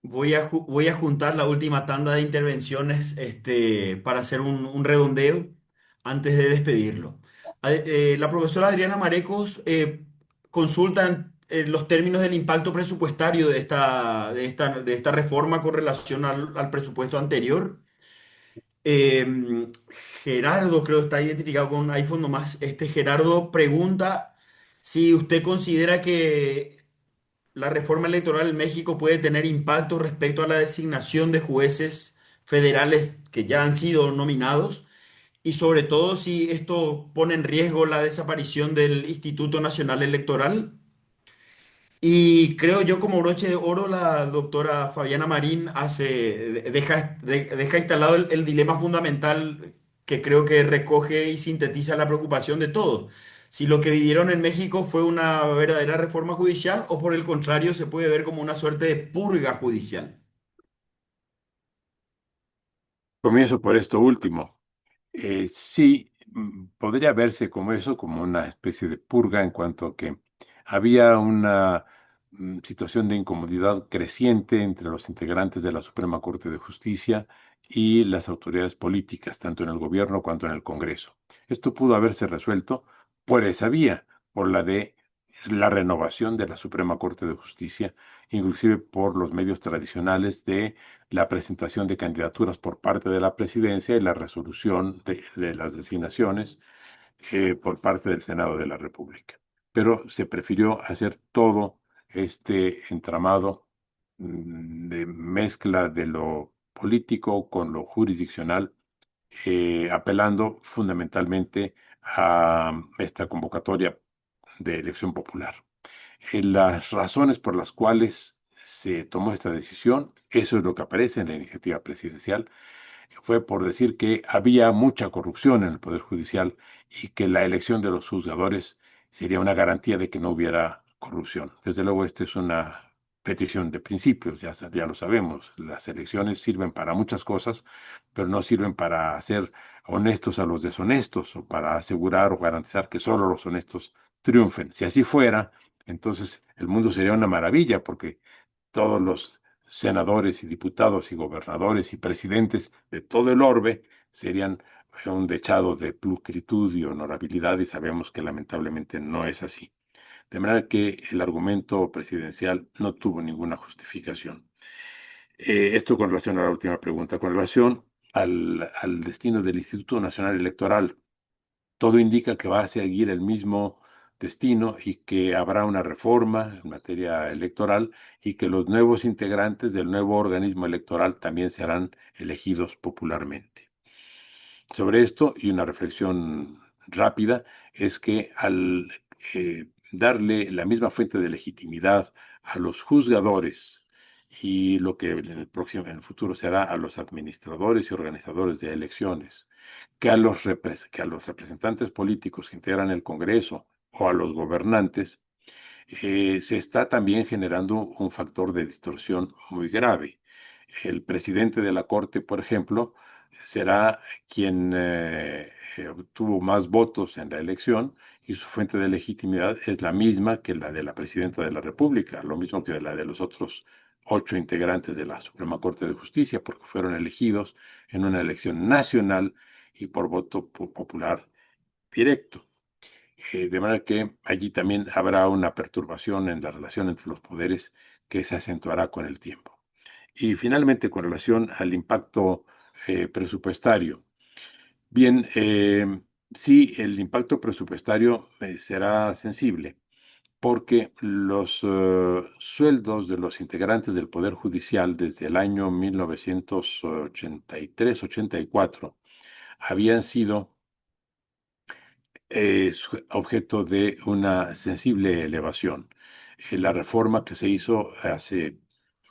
Voy a juntar la última tanda de intervenciones para hacer un redondeo antes de despedirlo. La profesora Adriana Marecos consulta los términos del impacto presupuestario de esta reforma con relación al presupuesto anterior. Eh, Gerardo, creo que está identificado con un iPhone nomás. Gerardo pregunta si usted considera que la reforma electoral en México puede tener impacto respecto a la designación de jueces federales que ya han sido nominados y sobre todo si esto pone en riesgo la desaparición del Instituto Nacional Electoral. Y creo yo como broche de oro la doctora Fabiana Marín deja instalado el dilema fundamental que creo que recoge y sintetiza la preocupación de todos. Si lo que vivieron en México fue una verdadera reforma judicial o por el contrario se puede ver como una suerte de purga judicial. Comienzo por esto último. Sí, podría verse como eso, como una especie de purga en cuanto a que había una situación de incomodidad creciente entre los integrantes de la Suprema Corte de Justicia y las autoridades políticas, tanto en el gobierno cuanto en el Congreso. Esto pudo haberse resuelto por esa vía, por la de la renovación de la Suprema Corte de Justicia, inclusive por los medios tradicionales de la presentación de candidaturas por parte de la presidencia y la resolución de las designaciones por parte del Senado de la República. Pero se prefirió hacer todo este entramado de mezcla de lo político con lo jurisdiccional, apelando fundamentalmente a esta convocatoria de elección popular. Las razones por las cuales se tomó esta decisión, eso es lo que aparece en la iniciativa presidencial, fue por decir que había mucha corrupción en el Poder Judicial y que la elección de los juzgadores sería una garantía de que no hubiera corrupción. Desde luego, esta es una petición de principios, ya lo sabemos. Las elecciones sirven para muchas cosas, pero no sirven para hacer honestos a los deshonestos o para asegurar o garantizar que solo los honestos triunfen. Si así fuera, entonces el mundo sería una maravilla porque todos los senadores y diputados y gobernadores y presidentes de todo el orbe serían un dechado de pulcritud y honorabilidad y sabemos que lamentablemente no es así. De manera que el argumento presidencial no tuvo ninguna justificación. Esto con relación a la última pregunta. Con relación al destino del Instituto Nacional Electoral, todo indica que va a seguir el mismo destino y que habrá una reforma en materia electoral y que los nuevos integrantes del nuevo organismo electoral también serán elegidos popularmente. Sobre esto, y una reflexión rápida, es que al darle la misma fuente de legitimidad a los juzgadores y lo que en el futuro será a los administradores y organizadores de elecciones, que a los representantes políticos que integran el Congreso o a los gobernantes, se está también generando un factor de distorsión muy grave. El presidente de la Corte, por ejemplo, será quien obtuvo más votos en la elección y su fuente de legitimidad es la misma que la de la presidenta de la República, lo mismo que la de los otros 8 integrantes de la Suprema Corte de Justicia, porque fueron elegidos en una elección nacional y por voto popular directo. De manera que allí también habrá una perturbación en la relación entre los poderes que se acentuará con el tiempo. Y finalmente, con relación al impacto presupuestario. Bien, sí, el impacto presupuestario será sensible porque los sueldos de los integrantes del Poder Judicial desde el año 1983-84 habían sido es objeto de una sensible elevación. La reforma que se hizo hace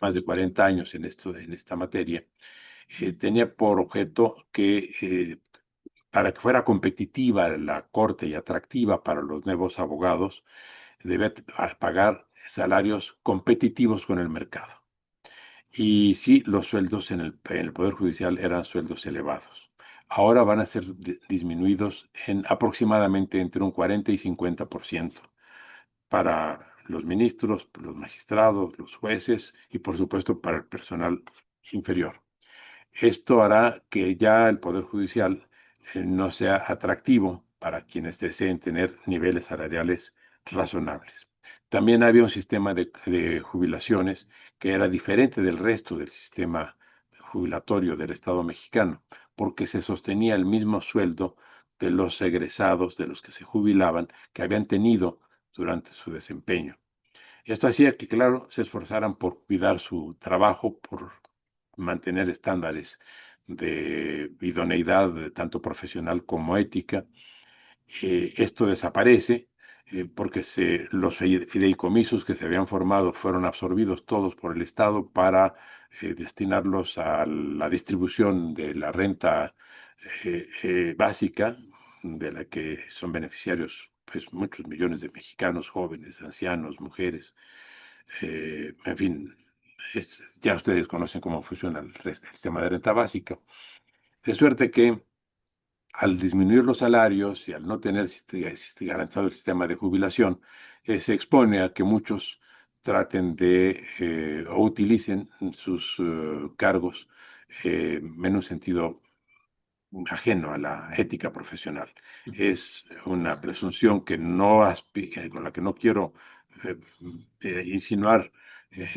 más de 40 años en esta materia tenía por objeto que para que fuera competitiva la corte y atractiva para los nuevos abogados, debe pagar salarios competitivos con el mercado. Y sí, los sueldos en el Poder Judicial eran sueldos elevados. Ahora van a ser disminuidos en aproximadamente entre un 40 y 50% para los ministros, los magistrados, los jueces y por supuesto para el personal inferior. Esto hará que ya el Poder Judicial no sea atractivo para quienes deseen tener niveles salariales razonables. También había un sistema de jubilaciones que era diferente del resto del sistema jubilatorio del Estado mexicano, porque se sostenía el mismo sueldo de los egresados, de los que se jubilaban, que habían tenido durante su desempeño. Esto hacía que, claro, se esforzaran por cuidar su trabajo, por mantener estándares de idoneidad tanto profesional como ética. Esto desaparece porque los fideicomisos que se habían formado fueron absorbidos todos por el Estado para destinarlos a la distribución de la renta básica, de la que son beneficiarios pues, muchos millones de mexicanos, jóvenes, ancianos, mujeres, en fin, ya ustedes conocen cómo funciona el sistema de renta básica. De suerte que al disminuir los salarios y al no tener garantizado el sistema de jubilación, se expone a que muchos traten o utilicen sus cargos en un sentido ajeno a la ética profesional. Es una presunción que con la que no quiero eh, insinuar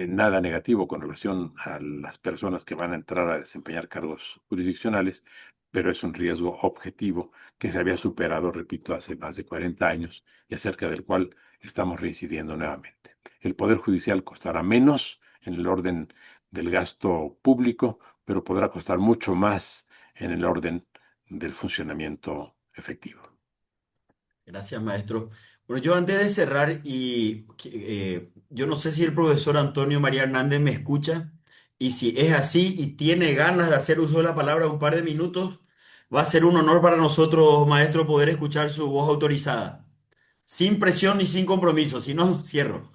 nada negativo con relación a las personas que van a entrar a desempeñar cargos jurisdiccionales, pero es un riesgo objetivo que se había superado, repito, hace más de 40 años y acerca del cual estamos reincidiendo nuevamente. El Poder Judicial costará menos en el orden del gasto público, pero podrá costar mucho más en el orden del funcionamiento efectivo. Gracias, maestro. Bueno, yo antes de cerrar, yo no sé si el profesor Antonio María Hernández me escucha, y si es así y tiene ganas de hacer uso de la palabra un par de minutos, va a ser un honor para nosotros, maestro, poder escuchar su voz autorizada, sin presión ni sin compromiso, si no, cierro.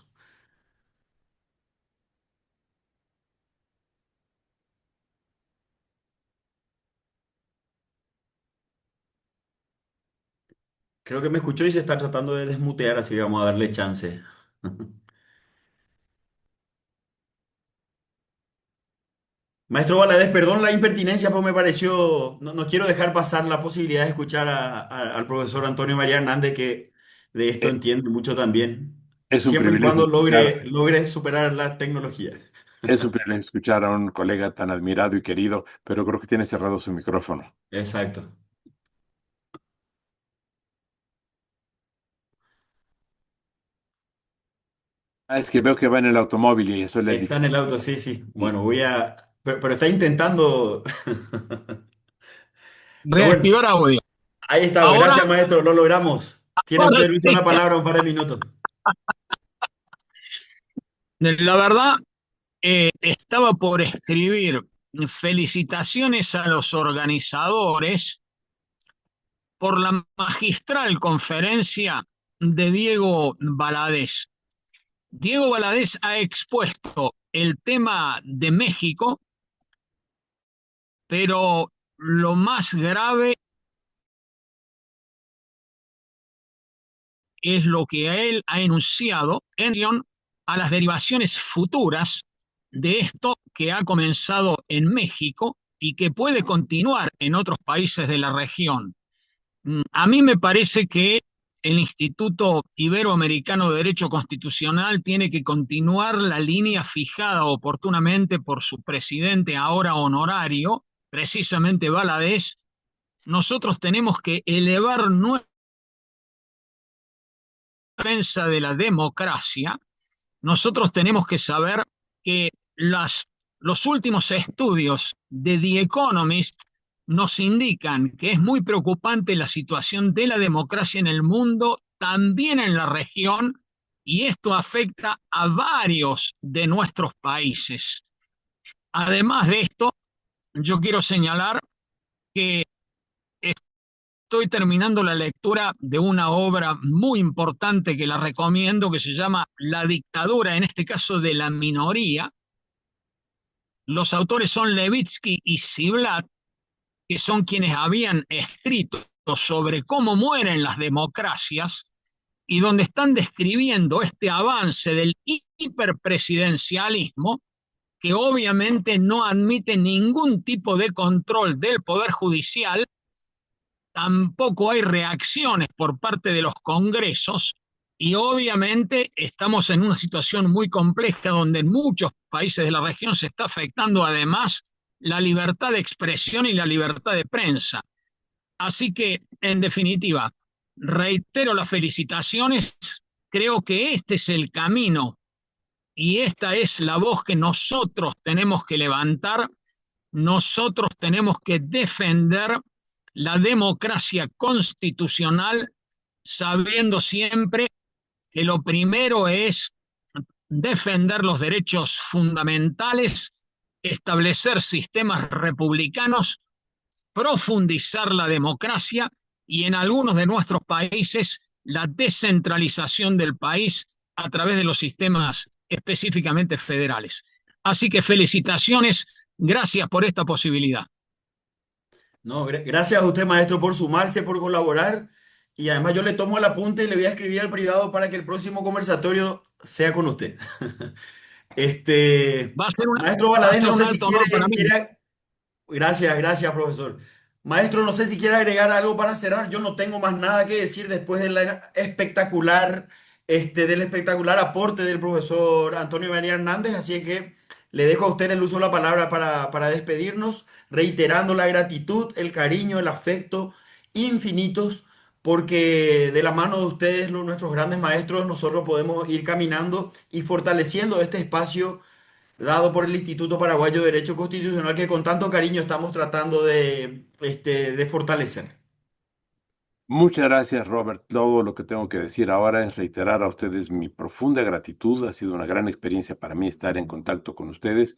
Creo que me escuchó y se está tratando de desmutear, así que vamos a darle chance. Maestro Valadez, perdón la impertinencia, pero me pareció, no quiero dejar pasar la posibilidad de escuchar al profesor Antonio María Hernández, que de esto Eh, entiende mucho también, Es un siempre y privilegio cuando escuchar, logre superar la tecnología. es un privilegio escuchar a un colega tan admirado y querido, pero creo que tiene cerrado su micrófono. Exacto. Es que veo que va en el automóvil y eso le es Está en el difícil. auto, sí, sí. Y Bueno, pero está intentando. Voy Pero a bueno, activar audio. ahí está. Ahora, Gracias, maestro, lo logramos. Tiene ahora usted el uso de sí. la palabra un par de minutos. La verdad, estaba por escribir felicitaciones a los organizadores por la magistral conferencia de Diego Valadez. Diego Valadez ha expuesto el tema de México, pero lo más grave es lo que él ha enunciado en relación a las derivaciones futuras de esto que ha comenzado en México y que puede continuar en otros países de la región. A mí me parece que el Instituto Iberoamericano de Derecho Constitucional tiene que continuar la línea fijada oportunamente por su presidente ahora honorario, precisamente Valadez. Nosotros tenemos que elevar nuestra defensa de la democracia. Nosotros tenemos que saber que los últimos estudios de The Economist nos indican que es muy preocupante la situación de la democracia en el mundo, también en la región, y esto afecta a varios de nuestros países. Además de esto, yo quiero señalar que estoy terminando la lectura de una obra muy importante que la recomiendo, que se llama La dictadura, en este caso de la minoría. Los autores son Levitsky y Ziblatt, que son quienes habían escrito sobre cómo mueren las democracias, y donde están describiendo este avance del hiperpresidencialismo, que obviamente no admite ningún tipo de control del Poder Judicial, tampoco hay reacciones por parte de los congresos, y obviamente estamos en una situación muy compleja donde en muchos países de la región se está afectando además la libertad de expresión y la libertad de prensa. Así que, en definitiva, reitero las felicitaciones, creo que este es el camino y esta es la voz que nosotros tenemos que levantar, nosotros tenemos que defender la democracia constitucional, sabiendo siempre que lo primero es defender los derechos fundamentales, establecer sistemas republicanos, profundizar la democracia y en algunos de nuestros países la descentralización del país a través de los sistemas específicamente federales. Así que felicitaciones, gracias por esta posibilidad. No, gracias a usted, maestro, por sumarse, por colaborar. Y además yo le tomo el apunte y le voy a escribir al privado para que el próximo conversatorio sea con usted. Va a ser, Maestro va a Valadez, ser no un sé si alto honor para mí. Gracias, gracias, profesor. Maestro, no sé si quiere agregar algo para cerrar. Yo no tengo más nada que decir después de la espectacular, del espectacular aporte del profesor Antonio María Hernández. Así es que le dejo a usted el uso de la palabra para despedirnos, reiterando la gratitud, el cariño, el afecto infinitos, porque de la mano de ustedes, nuestros grandes maestros, nosotros podemos ir caminando y fortaleciendo este espacio dado por el Instituto Paraguayo de Derecho Constitucional que con tanto cariño estamos tratando de fortalecer. Muchas gracias, Robert. Todo lo que tengo que decir ahora es reiterar a ustedes mi profunda gratitud. Ha sido una gran experiencia para mí estar en contacto con ustedes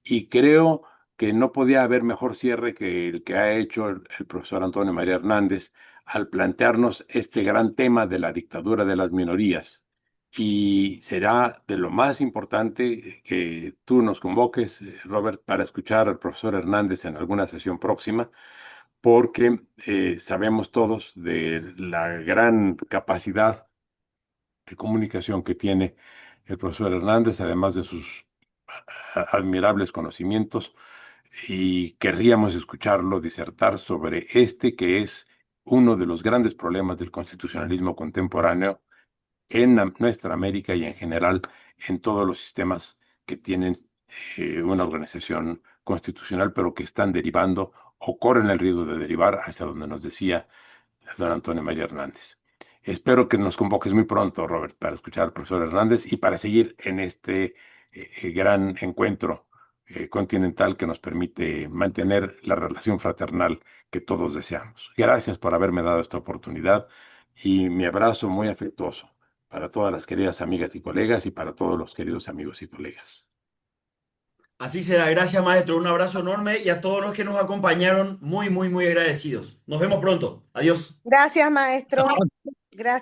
y creo que no podía haber mejor cierre que el que ha hecho el profesor Antonio María Hernández al plantearnos este gran tema de la dictadura de las minorías. Y será de lo más importante que tú nos convoques, Robert, para escuchar al profesor Hernández en alguna sesión próxima porque sabemos todos de la gran capacidad de comunicación que tiene el profesor Hernández, además de sus admirables conocimientos, y querríamos escucharlo disertar sobre este que es uno de los grandes problemas del constitucionalismo contemporáneo en nuestra América y en general en todos los sistemas que tienen una organización constitucional, pero que están derivando o corren el riesgo de derivar hacia donde nos decía don Antonio María Hernández. Espero que nos convoques muy pronto, Robert, para escuchar al profesor Hernández y para seguir en este gran encuentro continental que nos permite mantener la relación fraternal que todos deseamos. Gracias por haberme dado esta oportunidad y mi abrazo muy afectuoso para todas las queridas amigas y colegas y para todos los queridos amigos y colegas. Así será. Gracias, maestro. Un abrazo enorme y a todos los que nos acompañaron, muy, muy, muy agradecidos. Nos vemos pronto. Adiós. Gracias, maestro. Gracias.